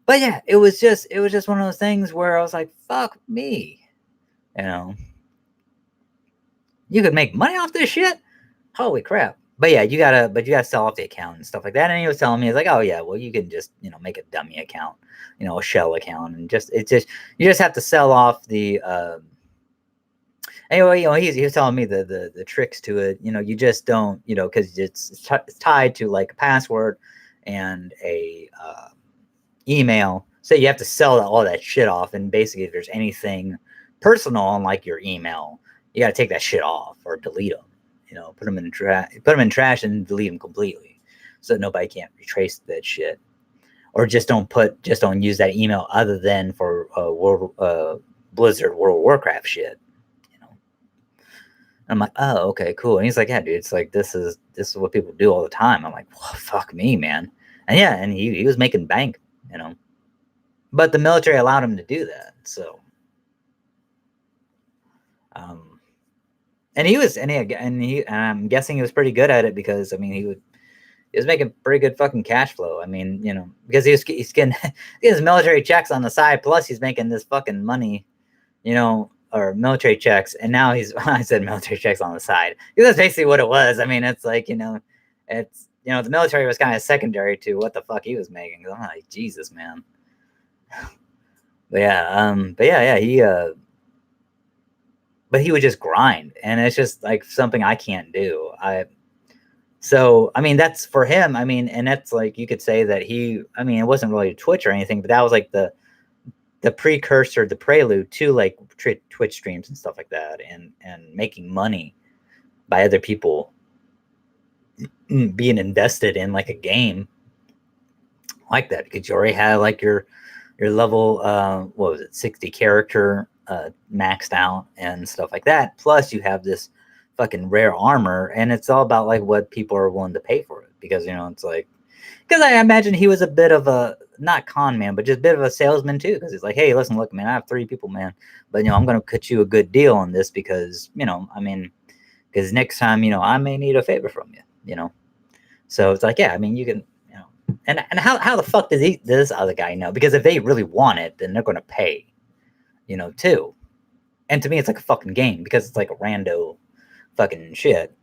But yeah, it was just one of those things where I was like, fuck me, you know. You could make money off this shit. Holy crap! But yeah, you gotta sell off the account and stuff like that. And he was telling me, he's like, oh yeah, well you can just make a dummy account, a shell account, and you just have to sell off the. Anyway, he was telling me the tricks to it. You just don't, because it's tied to like a password and a email. So you have to sell all that shit off. And basically, if there's anything personal on like your email, you got to take that shit off or delete them. Put them in trash and delete them completely, so nobody can't retrace that shit. Or just don't use that email other than for Blizzard World of Warcraft shit. You know, I'm like, oh, okay, cool. And he's like, yeah, dude, it's like this is what people do all the time. I'm like, well, fuck me, man. And yeah, and he was making bank, you know. But the military allowed him to do that. So, um, and I'm guessing he was pretty good at it because I mean he was making pretty good fucking cash flow. I mean, because he's getting his military checks on the side, plus he's making this fucking money, or military checks, and now I said military checks on the side because that's basically what it was. I mean, it's like it's the military was kind of secondary to what the fuck he was making. I'm like, Jesus, man. But yeah, but he would just grind, and it's just like something I can't do. So I mean, that's for him. I mean, and that's like you could say that I mean, it wasn't really Twitch or anything, but that was like the precursor, the prelude to like Twitch streams and stuff like that, and making money by other people being invested in like a game like that, because you already had like your level what was it, 60 character maxed out and stuff like that, plus you have this fucking rare armor, and it's all about like what people are willing to pay for it, because it's like, because I imagine he was a bit of a, not con man, but just a bit of a salesman too, because he's like, hey, listen, look, man, I have 3 people, man, but I'm gonna cut you a good deal on this because I mean, because next time I may need a favor from you. So it's like, yeah, I mean, you can, and how the fuck does this other guy know? Because if they really want it, then they're gonna pay, too. And to me, it's like a fucking game, because it's like a rando fucking shit,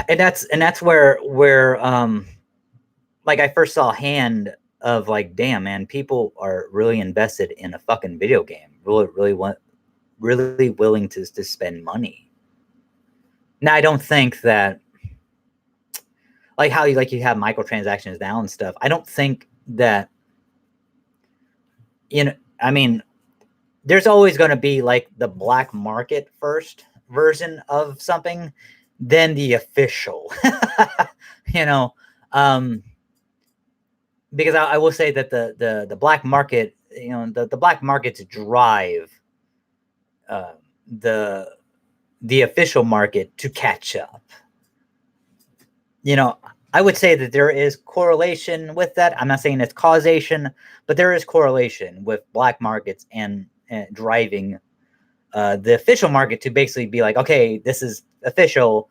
and that's where like I first saw a hand of like, damn, man, people are really invested in a fucking video game, really willing to spend money. Now I don't think that, like how you have microtransactions now and stuff, I don't think that, I mean, there's always going to be like the black market first version of something, then the official, you know, because I will say that the black market, the black markets drive the official market to catch up. I would say that there is correlation with that. I'm not saying it's causation, but there is correlation with black markets and driving the official market to basically be like, okay, this is official.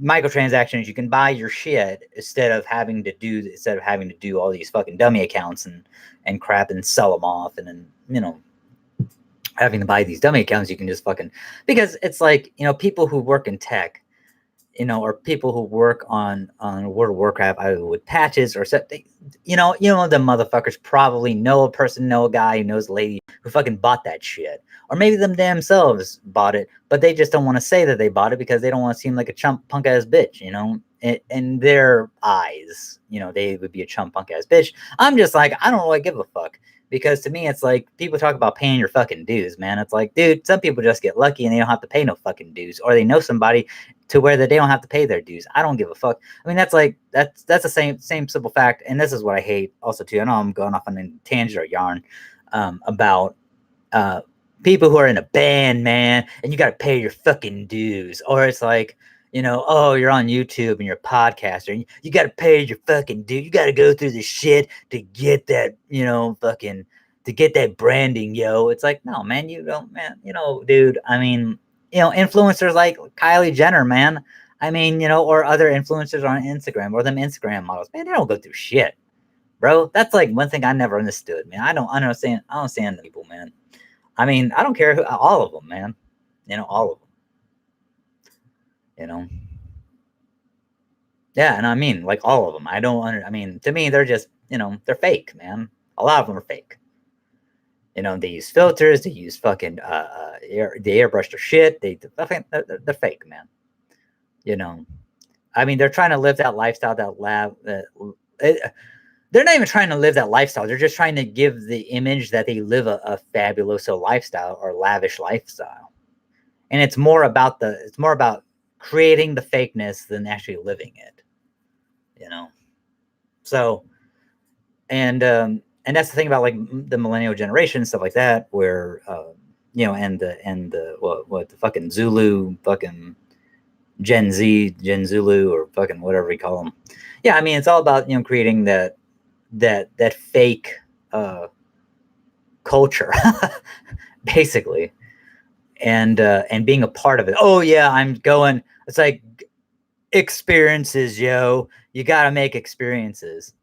Microtransactions, you can buy your shit instead of having to do all these fucking dummy accounts and crap and sell them off, and then having to buy these dummy accounts. You can just fucking, because it's like, people who work in tech, or people who work on World of Warcraft, either with patches or something, the motherfuckers probably know a guy who knows a lady who fucking bought that shit. Or maybe them themselves bought it, but they just don't want to say that they bought it because they don't want to seem like a chump punk ass bitch, in their eyes, they would be a chump punk ass bitch. I'm just like, I don't really give a fuck. Because to me, it's like, people talk about paying your fucking dues, man. It's like, dude, some people just get lucky and they don't have to pay no fucking dues, or they know somebody to where that they don't have to pay their dues. I don't give a fuck. I mean, that's the same simple fact. And this is what I hate also too. I know I'm going off on a tangent or yarn about people who are in a band, man, and you got to pay your fucking dues. Or it's like, oh, you're on YouTube and you're a podcaster, and you got to pay your fucking dues. You got to go through the shit to get that, fucking to get that branding, yo. It's like, no, man, you don't, man. Dude. I mean, influencers like Kylie Jenner, man. I mean, or other influencers on Instagram or them Instagram models, man. They don't go through shit, bro. That's like one thing I never understood, man. I don't understand. I don't understand the people, man. I mean, I don't care all of them, man. All of them. You know. Yeah, and I mean, like all of them. I don't. I mean, to me, they're just, they're fake, man. A lot of them are fake. They use filters. They use fucking they airbrush their shit. They're fake, man. I mean, they're trying to live that lifestyle, they're not even trying to live that lifestyle. They're just trying to give the image that they live a fabuloso lifestyle or lavish lifestyle. And it's more about creating the fakeness than actually living it. So, and that's the thing about like the millennial generation, stuff like that, where and the what the fucking Zulu, fucking Gen Z, Gen Zulu, or fucking whatever we call them. Yeah, I mean, it's all about creating that fake culture, basically, and being a part of it. Oh yeah, I'm going. It's like experiences, yo. You got to make experiences.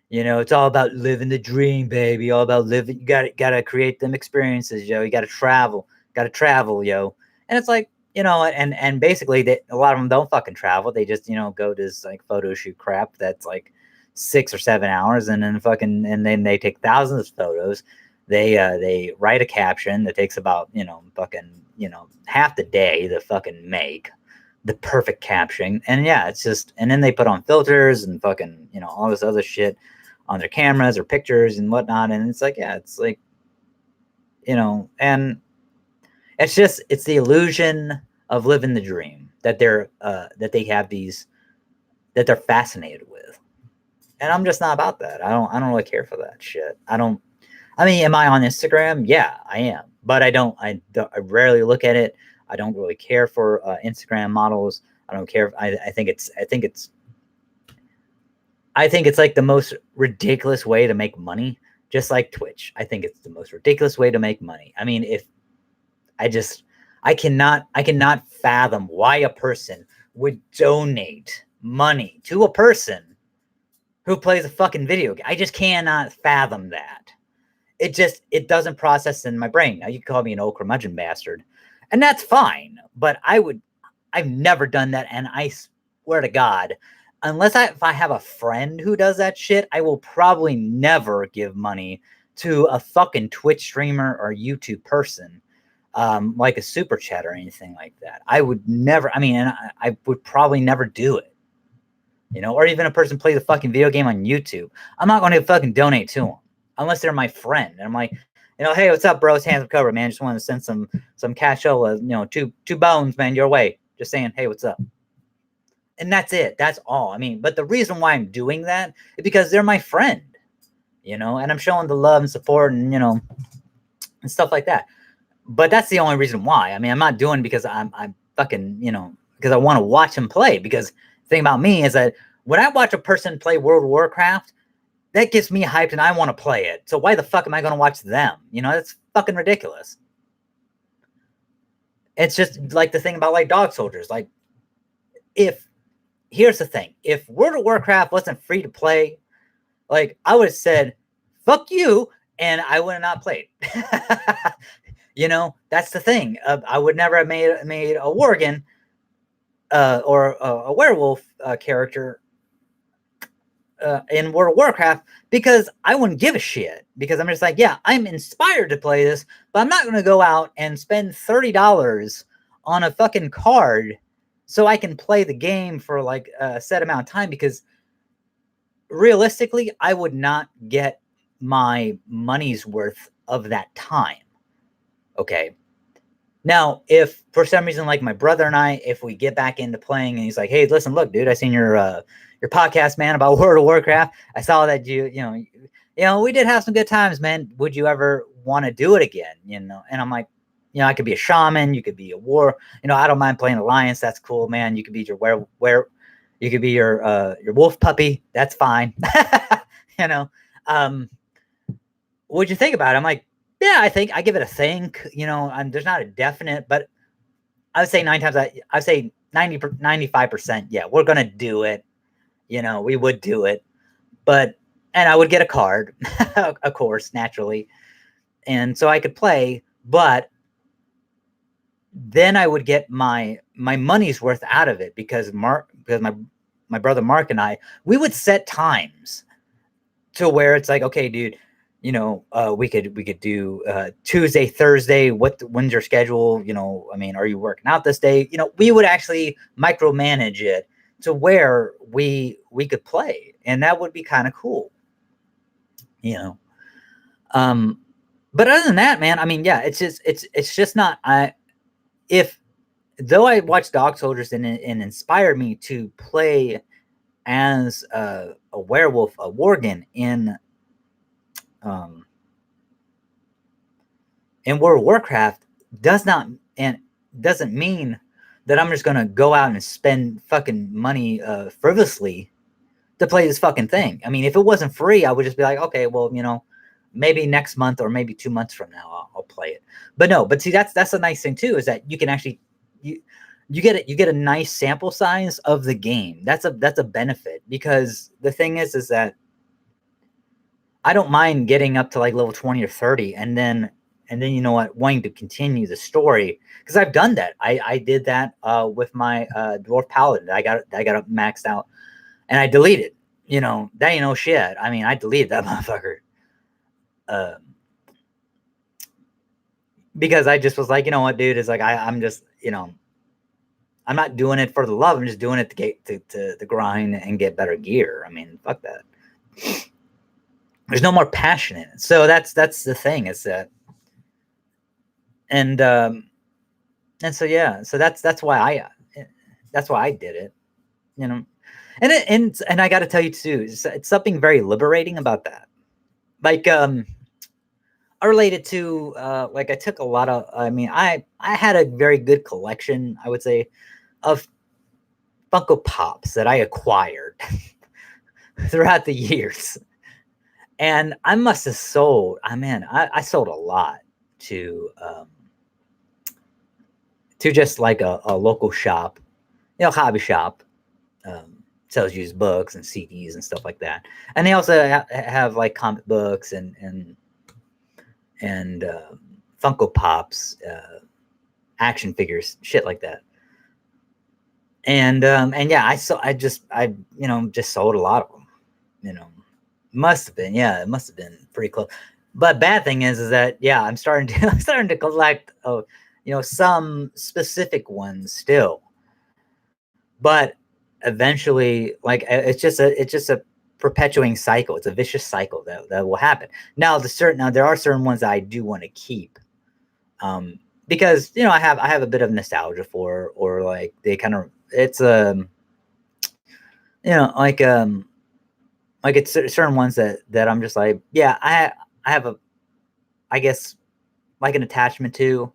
It's all about living the dream, baby. All about living. You got to create them experiences, yo. You got to travel. Got to travel, yo. And it's like, and basically a lot of them don't fucking travel. They just, go to this like photo shoot crap that's like 6 or 7 hours, and then they take thousands of photos. They write a caption that takes about, half the day to fucking make the perfect caption. And yeah, it's just, and then they put on filters and fucking, all this other shit on their cameras or pictures and whatnot. And it's like, yeah, it's like, and it's the illusion of living the dream that they have that they're fascinated with. And I'm just not about that. I don't really care for that shit. I mean, am I on Instagram? Yeah, I am. But I rarely look at it. I don't really care for Instagram models. I don't care. I think it's like the most ridiculous way to make money, just like Twitch. I think it's the most ridiculous way to make money. I mean, I cannot fathom why a person would donate money to a person who plays a fucking video game. I just cannot fathom that. It doesn't process in my brain. Now you can call me an old curmudgeon bastard, and that's fine. But I've never done that, and I swear to God, if I have a friend who does that shit, I will probably never give money to a fucking Twitch streamer or YouTube person, like a super chat or anything like that. I would never. I mean, and I would probably never do it. Or even a person plays a fucking video game on YouTube. I'm not going to fucking donate to them unless they're my friend. And I'm like, hey, what's up, bro? It's Hands Up Cover, man. Just want to send some cashola, two bones, man, your way. Just saying, hey, what's up? And that's it. That's all. I mean, but the reason why I'm doing that is because they're my friend, and I'm showing the love and support and, and stuff like that. But that's the only reason why. I mean, I'm not doing it because I'm fucking, because I want to watch them play. Because the thing about me is that when I watch a person play World of Warcraft, that gets me hyped and I want to play it. So why the fuck am I going to watch them? That's fucking ridiculous. It's just like the thing about like Dog Soldiers. Like, here's the thing. If World of Warcraft wasn't free to play, like, I would have said, fuck you, and I would have not played. That's the thing. I would never have made a Worgen or a werewolf character in World of Warcraft, because I wouldn't give a shit, because I'm just like, yeah, I'm inspired to play this, but I'm not going to go out and spend $30 on a fucking card so I can play the game for like a set amount of time, because realistically, I would not get my money's worth of that time. Okay. Now, if for some reason, like my brother and I, if we get back into playing and he's like, hey, listen, look, dude, I seen your podcast, man, about World of Warcraft. I saw that we did have some good times, man. Would you ever want to do it again? And I'm like, I could be a shaman. You could be a war. I don't mind playing Alliance. That's cool, man. You could be your you could be your wolf puppy. That's fine. what'd you think about it? I'm like, yeah, I think I give it a think. There's not a definite, but I would say 9 times I would say 95%. Yeah, we're gonna do it. We would do it, but and I would get a card, of course, naturally, and so I could play, but then I would get my money's worth out of it because my brother Mark and we would set times to where it's like, okay, dude, we could do Tuesday, Thursday. When's your schedule? I mean, are you working out this day? We would actually micromanage it to where we could play, and that would be kind of cool. You know, um, but other than that, man, I mean, yeah, it's just not if though I watched Dog Soldiers and it inspired me to play as a werewolf, a worgen um, in World of Warcraft, does not and doesn't mean that I'm just gonna go out and spend fucking money frivolously to play this fucking thing. I mean, if it wasn't free, I would just be like, okay, well, maybe next month or maybe 2 months from now, I'll play it. But no, but see, that's a nice thing too, is that you can actually you you get a nice sample size of the game. That's a benefit, because the thing is that I don't mind getting up to like level 20 or 30, and then wanting to continue the story, because I've done that. I did that with my dwarf paladin. I got up maxed out, and I deleted. That ain't no shit. I mean, I deleted that motherfucker. Uh, because I just was like, you know what, dude, is like I'm just, I'm not doing it for the love. I'm just doing it to get to grind and get better gear. I mean, fuck that. There's no more passion in it. So that's the thing, is that, and so yeah, so that's why I did it, and I got to tell you too, it's something very liberating about that. Like I related to like I took a lot of, I mean, I had a very good collection, I would say, of Funko Pops that I acquired throughout the years. And I must have sold, I sold a lot to just like a local shop, hobby shop, sells used books and CDs and stuff like that. And they also have like comic books and Funko Pops, action figures, shit like that. And yeah, I just sold a lot of them. You know, must have been, yeah, it must have been pretty close. But bad thing is that, yeah, I'm starting to I'm starting to collect some specific ones still. But eventually, like, it's just a perpetuating cycle. It's a vicious cycle that will happen. Now there are certain ones that I do want to keep, because I have a bit of nostalgia for, or like they kind of, it's you know like um like it's certain ones that I'm just like, yeah, I have a, I guess, like an attachment to,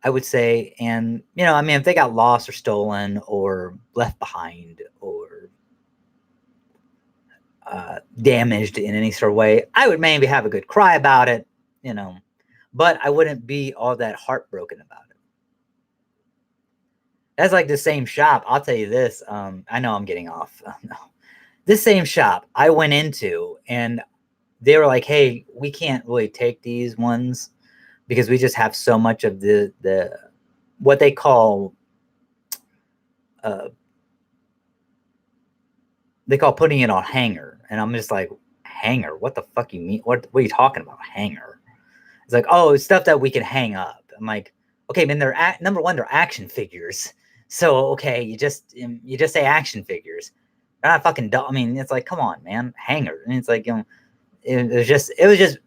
I would say. And I mean, if they got lost or stolen or left behind or damaged in any sort of way, I would maybe have a good cry about it, but I wouldn't be all that heartbroken about it. That's like the same shop. I'll tell you this. I know I'm getting off. No. This same shop I went into, and they were like, "Hey, we can't really take these ones because we just have so much of the what they call uh, putting it on hanger." And I'm just like, "Hanger? What the fuck you mean? What are you talking about, hanger?" It's like, "Oh, it's stuff that we can hang up." I'm like, "Okay, man, number one, they're action figures. So okay, you just say action figures. They're not fucking dumb. I mean, it's like, come on, man, hanger." And it's like, it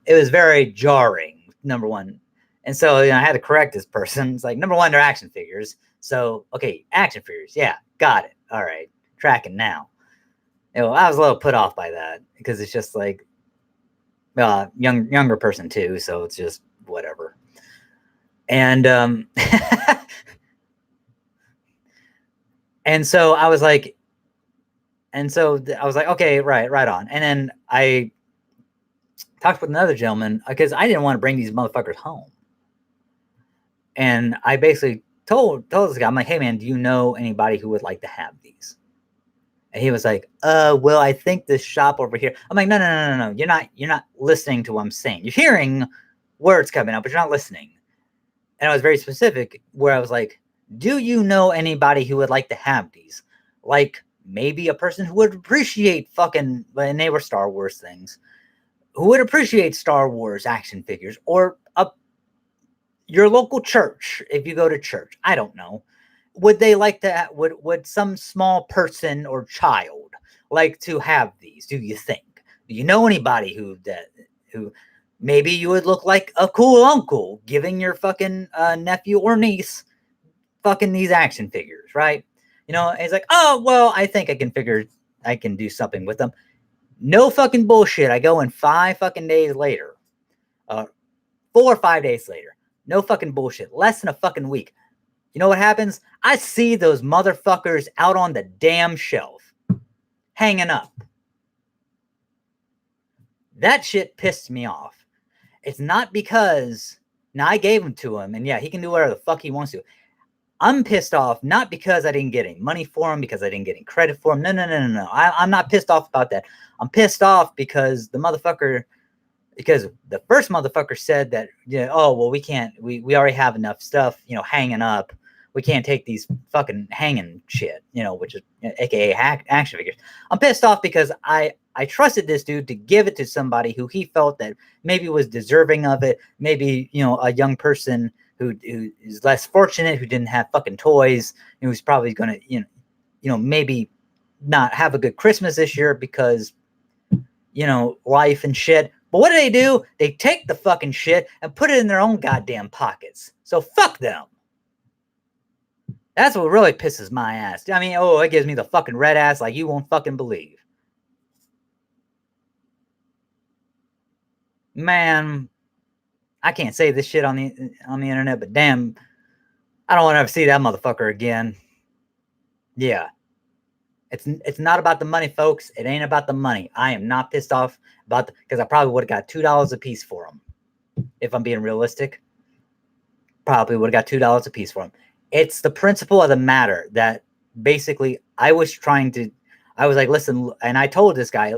was very jarring, number one. And so I had to correct this person. It's like, number one, they're action figures. So okay, action figures, yeah, got it. All right, tracking now. I was a little put off by that, because it's just like, younger person too, so it's just whatever. And and so I was like, okay, right on. And then talked with another gentleman because I didn't want to bring these motherfuckers home. And I basically told this guy, I'm like, hey man, do you know anybody who would like to have these? And he was like, well, I think this shop over here. I'm like, no. You're not listening to what I'm saying. You're hearing words coming up, but you're not listening. And I was very specific where I was like, do you know anybody who would like to have these? Like maybe a person who would appreciate fucking, and they were Star Wars things, who would appreciate Star Wars action figures, or your local church, if you go to church. I don't know. Would they like to, would some small person or child like to have these, do you think? Do you know anybody who maybe you would look like a cool uncle giving your fucking nephew or niece fucking these action figures, right? You know, and he's like, oh, well, I think I can do something with them. No fucking bullshit. I go in 5 fucking days later, 4 or 5 days later. No fucking bullshit. Less than a fucking week. You know what happens? I see those motherfuckers out on the damn shelf, hanging up. That shit pissed me off. It's not because, now I gave them to him, and yeah, he can do whatever the fuck he wants to. I'm pissed off, not because I didn't get any money for him, because I didn't get any credit for him. No. I'm not pissed off about that. I'm pissed off because the first motherfucker said that, oh, well, we can't, we already have enough stuff, hanging up. We can't take these fucking hanging shit, which is AKA action figures. I'm pissed off because I trusted this dude to give it to somebody who he felt that maybe was deserving of it. Maybe, a young person who is less fortunate, who didn't have fucking toys, who's probably going to, maybe not have a good Christmas this year because, life and shit. But what do? They take the fucking shit and put it in their own goddamn pockets. So fuck them. That's what really pisses my ass. I mean, it gives me the fucking red ass like you won't fucking believe. Man, I can't say this shit on the internet, but damn, I don't want to ever see that motherfucker again. Yeah. It's not about the money, folks. It ain't about the money. I am not pissed off about because I probably would have got $2 a piece for them. If I'm being realistic, probably would have got $2 a piece for them. It's the principle of the matter that basically I was like, listen, and I told this guy,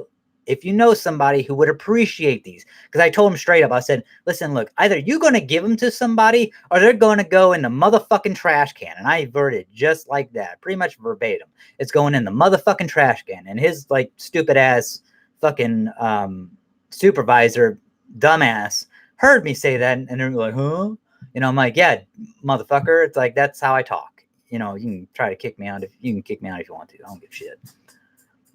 if you know somebody who would appreciate these, because I told him straight up, I said, listen, look, either you're going to give them to somebody or they're going to go in the motherfucking trash can. And I worded just like that, pretty much verbatim. It's going in the motherfucking trash can. And his like stupid ass fucking supervisor, dumbass, heard me say that. And they're like, huh? I'm like, yeah, motherfucker. It's like, that's how I talk. You can try to kick me out if you want to. I don't give a shit.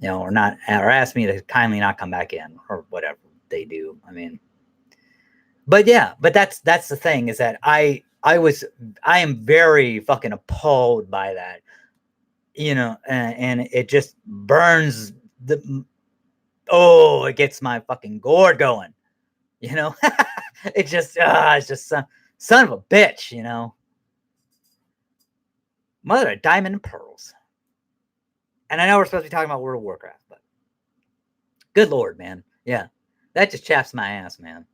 Or not, or ask me to kindly not come back in or whatever they do. I mean, but yeah, but that's the thing is that I am very fucking appalled by that, and it just burns it gets my fucking gourd going, it's just son of a bitch, mother of diamond and pearls. And I know we're supposed to be talking about World of Warcraft, but good Lord, man. Yeah. That just chaps my ass, man.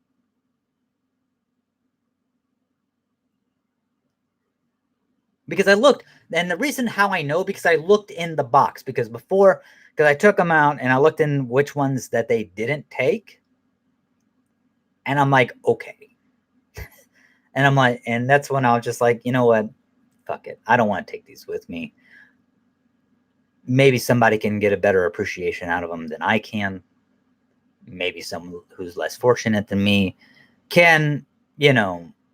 Because I looked, and the reason how I know, because I looked in the box, because I took them out and I looked in which ones that they didn't take. And I'm like, okay. And I'm like, and that's when I was just like, you know what? Fuck it. I don't want to take these with me. Maybe somebody can get a better appreciation out of them than I can. Maybe someone who's less fortunate than me can, and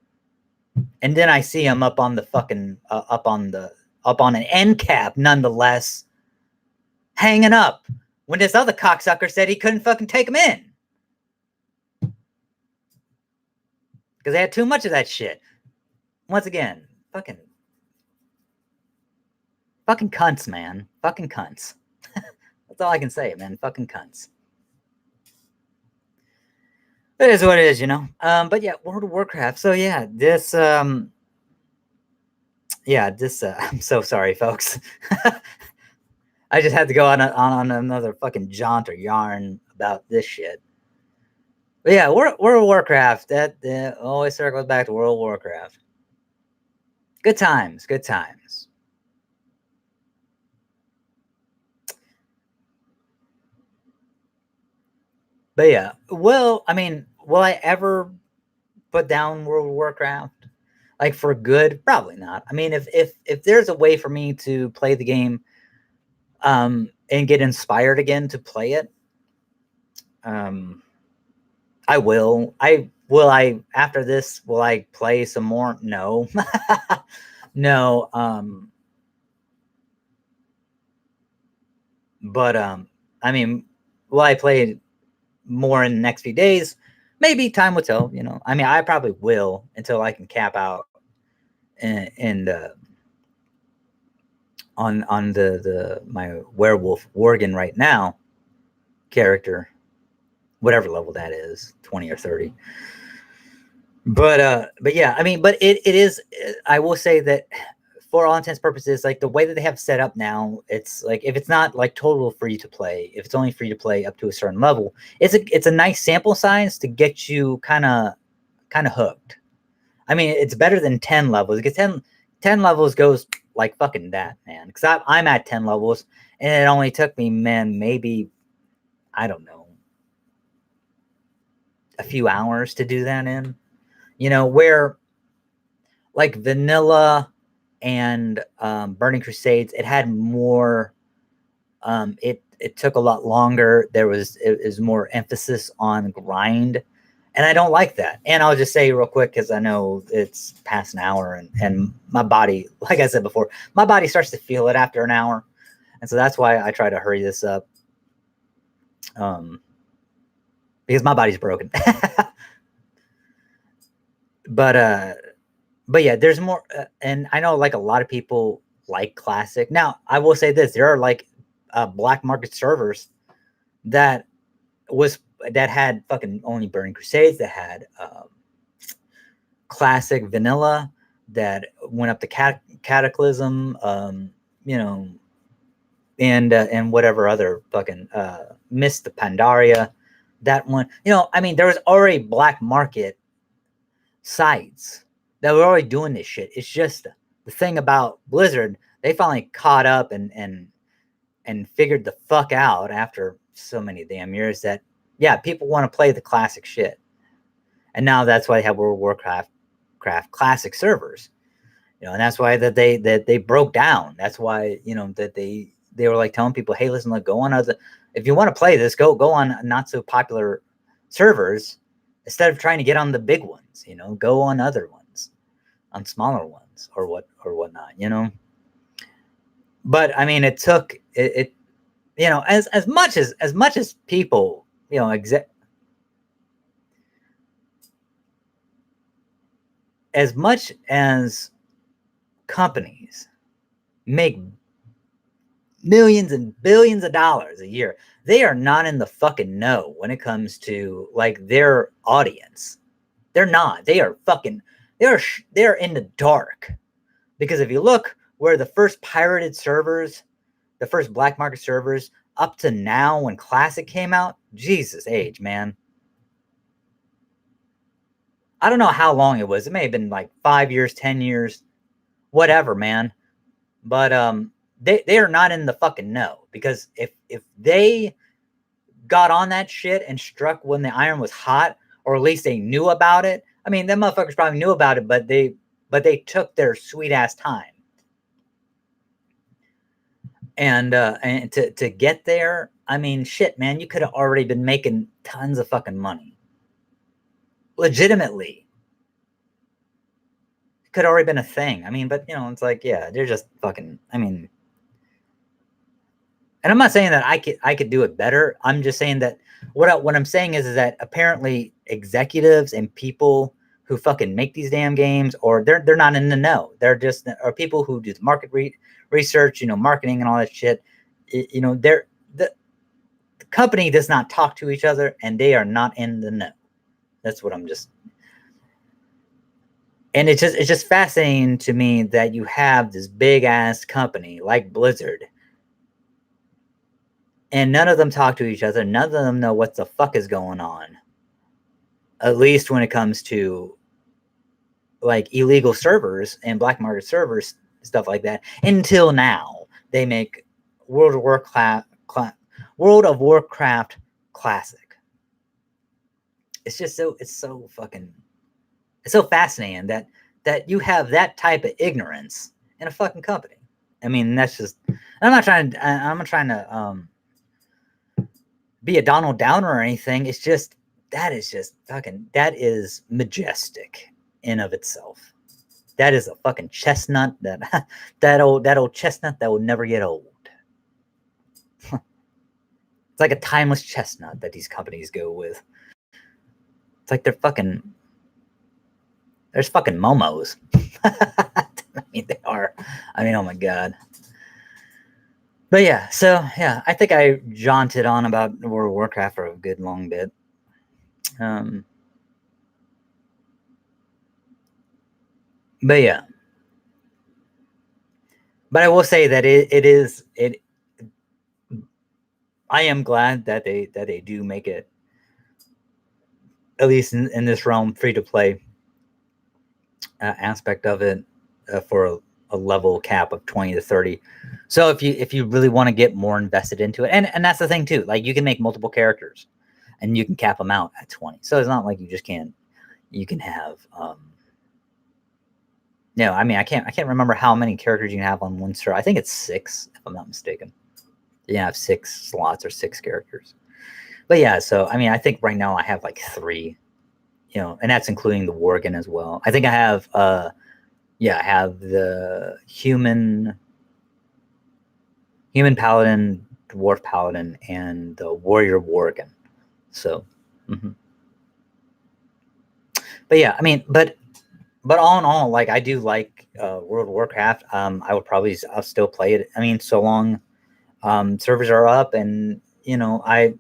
then I see him up on the fucking up on an end cap, nonetheless, hanging up when this other cocksucker said he couldn't fucking take him in because they had too much of that shit. Once again, fucking cunts, man. Fucking cunts. That's all I can say, man. Fucking cunts. It is what it is, but yeah, World of Warcraft. So yeah, this I'm so sorry, folks. I just had to go on another fucking jaunt or yarn about this shit. But yeah, World of Warcraft. That always circles back to World of Warcraft. Good times, good times. But yeah, well, I mean, will I ever put down World of Warcraft? Like for good? Probably not. I mean, if there's a way for me to play the game, and get inspired again to play it, um, I will. I after this will I play some more? No. No. But I mean, will I play more in the next few days? Maybe time will tell. I mean, I probably will until I can cap out and on the my werewolf Worgen right now character, whatever level that is, 20 or 30. But yeah, I mean, but it is. I will say that for all intents and purposes, like the way that they have set up now, it's like if it's not like total free to play, if it's only free to play up to a certain level, it's a nice sample size to get you kind of hooked. I mean, it's better than 10 levels because 10 levels goes like fucking that, man. Because I'm at 10 levels and it only took me, man, maybe, I don't know, a few hours to do that in. Where like vanilla and Burning Crusades, it had more. It took a lot longer. It was more emphasis on grind, and I don't like that. And I'll just say real quick because I know it's past an hour, and my body, like I said before, my body starts to feel it after an hour, and so that's why I try to hurry this up, um, because my body's broken. but but yeah, there's more, and I know like a lot of people like classic. Now, I will say this: there are like black market servers that was that had fucking only Burning Crusades, that had classic vanilla, that went up to Cataclysm, you know, and whatever other fucking Mist the Pandaria, that one. I mean, there was already black market sites that were already doing this shit. It's just the thing about Blizzard, they finally caught up and figured the fuck out after so many damn years that yeah, people want to play the classic shit. And now that's why they have World of Warcraft classic servers. And that's why that they broke down. That's why, that they were like telling people, hey, listen, like go on other, if you want to play this, go on not so popular servers instead of trying to get on the big ones, go on other ones, on smaller ones or whatnot. But I mean, it took it as much as people, as much as companies make millions and billions of dollars a year, they are not in the fucking know when it comes to like their audience. They're not. They are fucking. They're in the dark, because if you look where the first pirated servers, the first black market servers, up to now when Classic came out, Jesus age, man. I don't know how long it was. It may have been like 5 years, 10 years, whatever, man. But they are not in the fucking know, because if they got on that shit and struck when the iron was hot, or at least they knew about it. I mean, them motherfuckers probably knew about it, but they took their sweet ass time. And to get there, I mean, shit, man, you could have already been making tons of fucking money, legitimately. It could have already been a thing. I mean, but it's like, yeah, they're just fucking. I mean, and I'm not saying that I could do it better. I'm just saying that what I'm saying is that apparently executives and people who fucking make these damn games, or they're not in the know. They're just, or people who do the market research, marketing and all that shit. They're the company does not talk to each other, and they are not in the know. That's what I'm just. And it's just fascinating to me that you have this big ass company like Blizzard, and none of them talk to each other. None of them know what the fuck is going on. at least when it comes to like illegal servers and black market servers, stuff like that. Until now, they make World of Warcraft, World of Warcraft Classic. It's just so it's so fascinating that you have that type of ignorance in a fucking company. I mean, that's just. I'm not trying to be a Donald Downer or anything. It's just that is majestic in of itself. That is a fucking chestnut that old chestnut that will never get old. It's like a timeless chestnut that these companies go with. It's like there's fucking momos. I mean, they are. I mean, oh my god. But yeah, so yeah, I think I jaunted on about World of Warcraft for a good long bit. But yeah, but I will say that it. I am glad that they do make it, at least in this realm, free to play aspect of it for a level cap of 20 to 30. So if you really want to get more invested into it, and that's the thing too, like you can make multiple characters and you can cap them out at 20. So it's not like you just can't. You can have. No, I mean I can't remember how many characters you can have on one server. I think it's 6, if I'm not mistaken. You have 6 slots or 6 characters. But yeah, so I mean I think right now I have like 3, and that's including the Worgen as well. I think I have I have the human paladin, dwarf paladin, and the warrior Worgen. So, but yeah, I mean, but all in all, like I do like World of Warcraft. I'll still play it. I mean, so long servers are up, and would I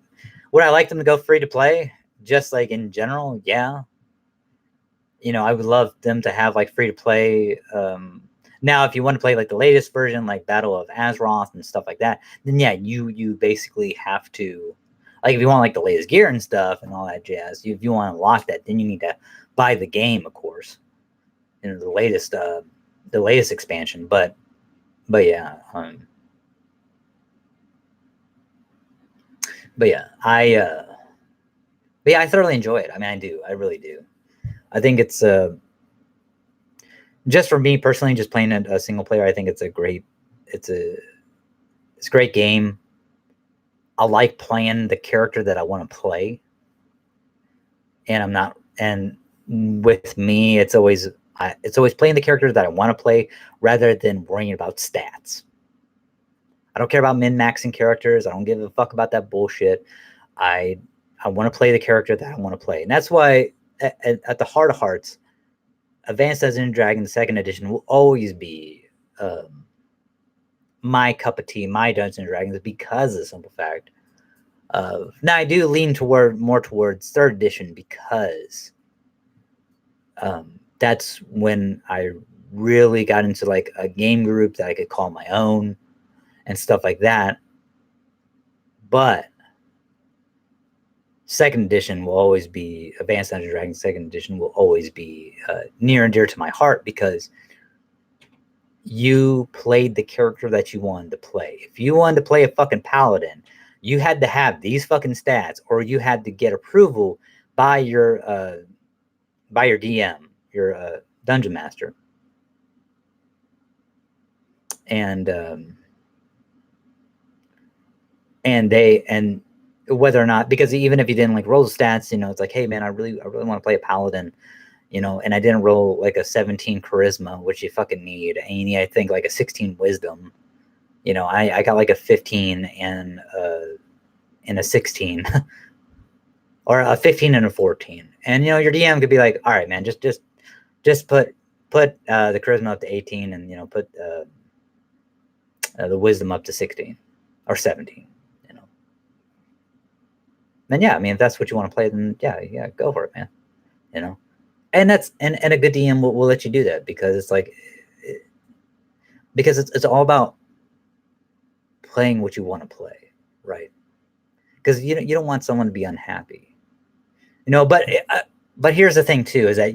like them to go free to play? Just like in general, yeah. I would love them to have like free to play. Now, if you want to play like the latest version, like Battle of Azeroth and stuff like that, then yeah, you basically have to, like, if you want like the latest gear and stuff and all that jazz, if you want to unlock that, then you need to buy the game, of course, the latest expansion. But yeah, but yeah, I thoroughly enjoy it. I mean, I do, I really do. I think it's just for me personally, just playing a single player. I think it's a great game. I like playing the character that I want to play, and I'm not. And with me, it's always playing the characters that I want to play rather than worrying about stats. I don't care about min-maxing characters. I don't give a fuck about that bullshit. I want to play the character that I want to play, and that's why at the heart of hearts, Advanced Dungeons and Dragons 2nd Edition will always be my cup of tea, my Dungeons and Dragons, because of the simple fact of, now I do lean more towards 3rd Edition because that's when I really got into like a game group that I could call my own and stuff like that. But 2nd Edition will always be, Advanced Dungeons and Dragons 2nd Edition will always be near and dear to my heart, because you played the character that you wanted to play. If you wanted to play a fucking paladin, you had to have these fucking stats, or you had to get approval by your DM, your dungeon master, and whether or not, because even if you didn't like roll the stats, it's like, hey man, I really want to play a paladin, and I didn't roll like a 17 charisma, which you fucking need, and you need, I think, like a 16 wisdom. I got like a 15 and a 16 or a 15 and a 14, and your DM could be like, all right man, just put the charisma up to 18, and put the wisdom up to 16 or 17. And yeah, I mean, if that's what you want to play, then yeah, go for it, man. And that's and a good DM will let you do that, because it's like, because it's all about playing what you want to play, right? Because you don't want someone to be unhappy, but But here's the thing too, is that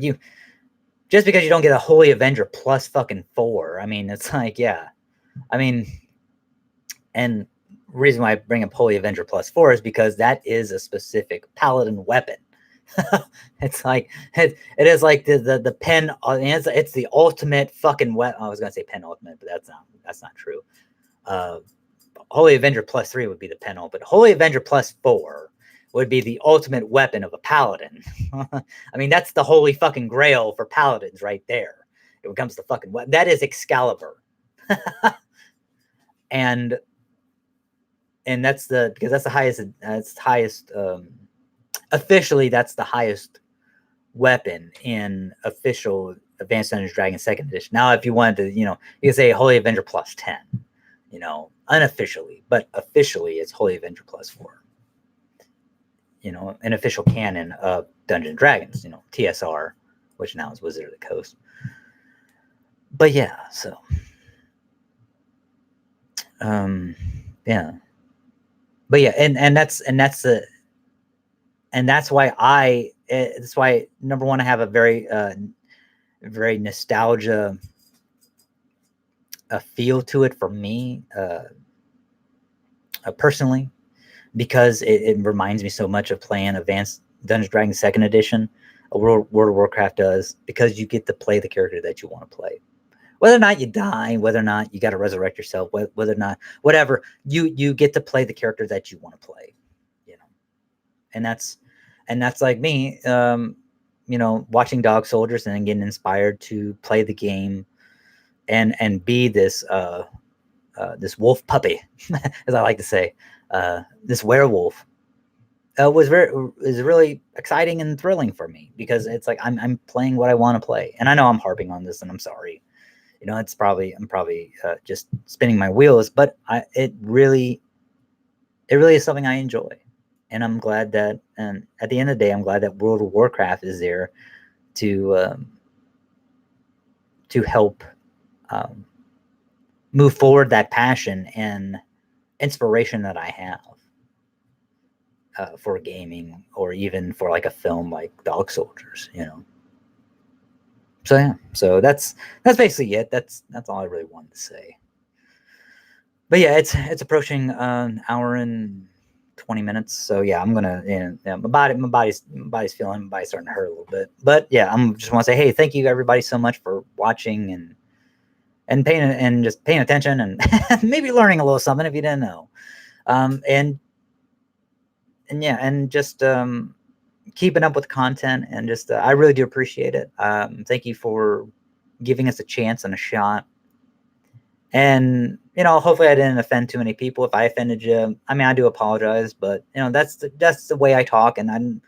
just because you don't get a Holy Avenger plus fucking 4, I mean, it's like, yeah. I mean, and reason why I bring up Holy Avenger plus 4 is because that is a specific paladin weapon. It's like it is like the pen. It's the ultimate fucking weapon. I was gonna say pen ultimate, but that's not true. Holy Avenger plus 3 would be the pen ult, but Holy Avenger plus 4 would be the ultimate weapon of a paladin. I mean, that's the holy fucking grail for paladins right there. It becomes the fucking weapon. That is Excalibur. and that's because that's the highest officially that's the highest weapon in official Advanced Dungeons Dragons 2nd edition. Now, if you wanted to, you can say Holy Avenger plus 10, unofficially, but officially it's Holy Avenger plus 4. An official canon of Dungeons & Dragons, TSR, which now is Wizard of the Coast. But yeah, so yeah. But yeah, and that's why number one, I have a very very nostalgia feel to it for me personally, because it reminds me so much of playing Advanced Dungeons & Dragons 2nd edition. World of Warcraft does, because you get to play the character that you want to play. Whether or not you die, whether or not you got to resurrect yourself, whether or not, whatever, you get to play the character that you want to play, and that's like me, watching Dog Soldiers and then getting inspired to play the game and be this this wolf puppy, as I like to say, this werewolf. Was really exciting and thrilling for me, because it's like I'm playing what I want to play, and I know I'm harping on this, and I'm sorry. I'm probably just spinning my wheels, but it really is something I enjoy, and I'm glad that. And at the end of the day, I'm glad that World of Warcraft is there to help move forward that passion and inspiration that I have for gaming, or even for like a film like Dog Soldiers. So yeah, so that's basically it. That's all I really wanted to say. But yeah, it's approaching an hour and 20 minutes. So yeah, I'm gonna, my body's feeling, my body's starting to hurt a little bit. But yeah, I'm just want to say, hey, thank you everybody so much for watching and just paying attention, and maybe learning a little something if you didn't know. And yeah, and just keeping up with content, and just I really do appreciate it. Thank you for giving us a chance and a shot. And hopefully I didn't offend too many people. If I offended you, I mean, I do apologize, but that's the way I talk. And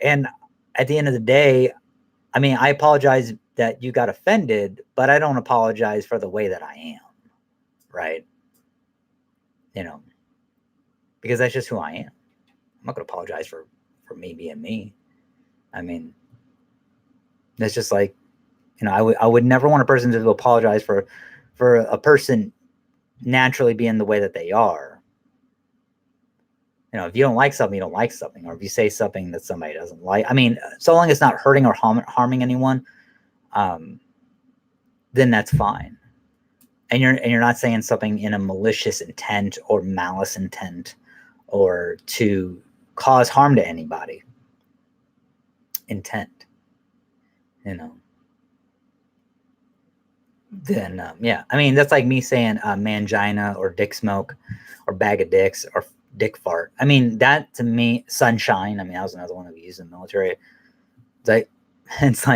at the end of the day, I mean, I apologize that you got offended, but I don't apologize for the way that I am, right? Because that's just who I am. I'm not going to apologize for me being me. I mean, that's just like, I would never want a person to apologize for a person naturally being the way that they are. If you don't like something, you don't like something. Or if you say something that somebody doesn't like, I mean, so long as it's not hurting or harming anyone, then that's fine. And you're not saying something in a malicious intent or malice intent, or to cause harm to anybody. Intent, then yeah, I mean, that's like me saying mangina or dick smoke or bag of dicks or dick fart. I mean, that to me, sunshine. I mean, that was another one that we used in the military. It's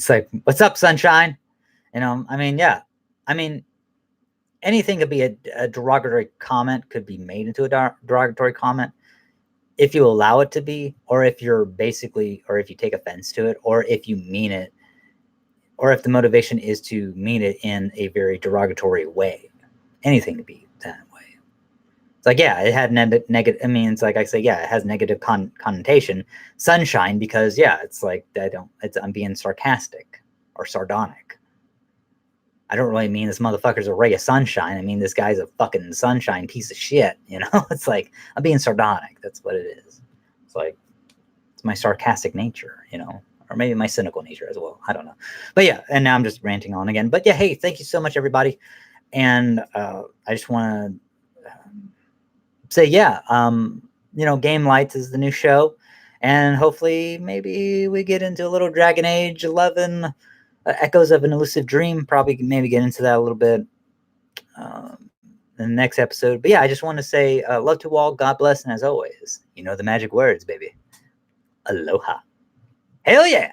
like what's up, sunshine? I mean, yeah, I mean, anything could be a derogatory comment, could be made into a derogatory comment if you allow it to be, or if you're or if you take offense to it, or if you mean it, or if the motivation is to mean it in a very derogatory way. Anything could be that way. It's like, yeah, it had negative. I mean, it's like I say, yeah, it has negative connotation. Sunshine, because yeah, it's like I'm being sarcastic or sardonic. I don't really mean this motherfucker's a ray of sunshine. I mean, this guy's a fucking sunshine piece of shit. It's like I'm being sardonic. That's what it is. It's like, it's my sarcastic nature, or maybe my cynical nature as well. I don't know. But yeah, and now I'm just ranting on again. But yeah, hey, thank you so much, everybody. And I just want to say, yeah, Gamelites is the new show. And hopefully maybe we get into a little Dragon Age 11 Echoes of an Elusive Dream. Probably maybe get into that a little bit in the next episode. But yeah, I just want to say love to all, God bless, and as always, the magic words, baby. Aloha. Hell yeah.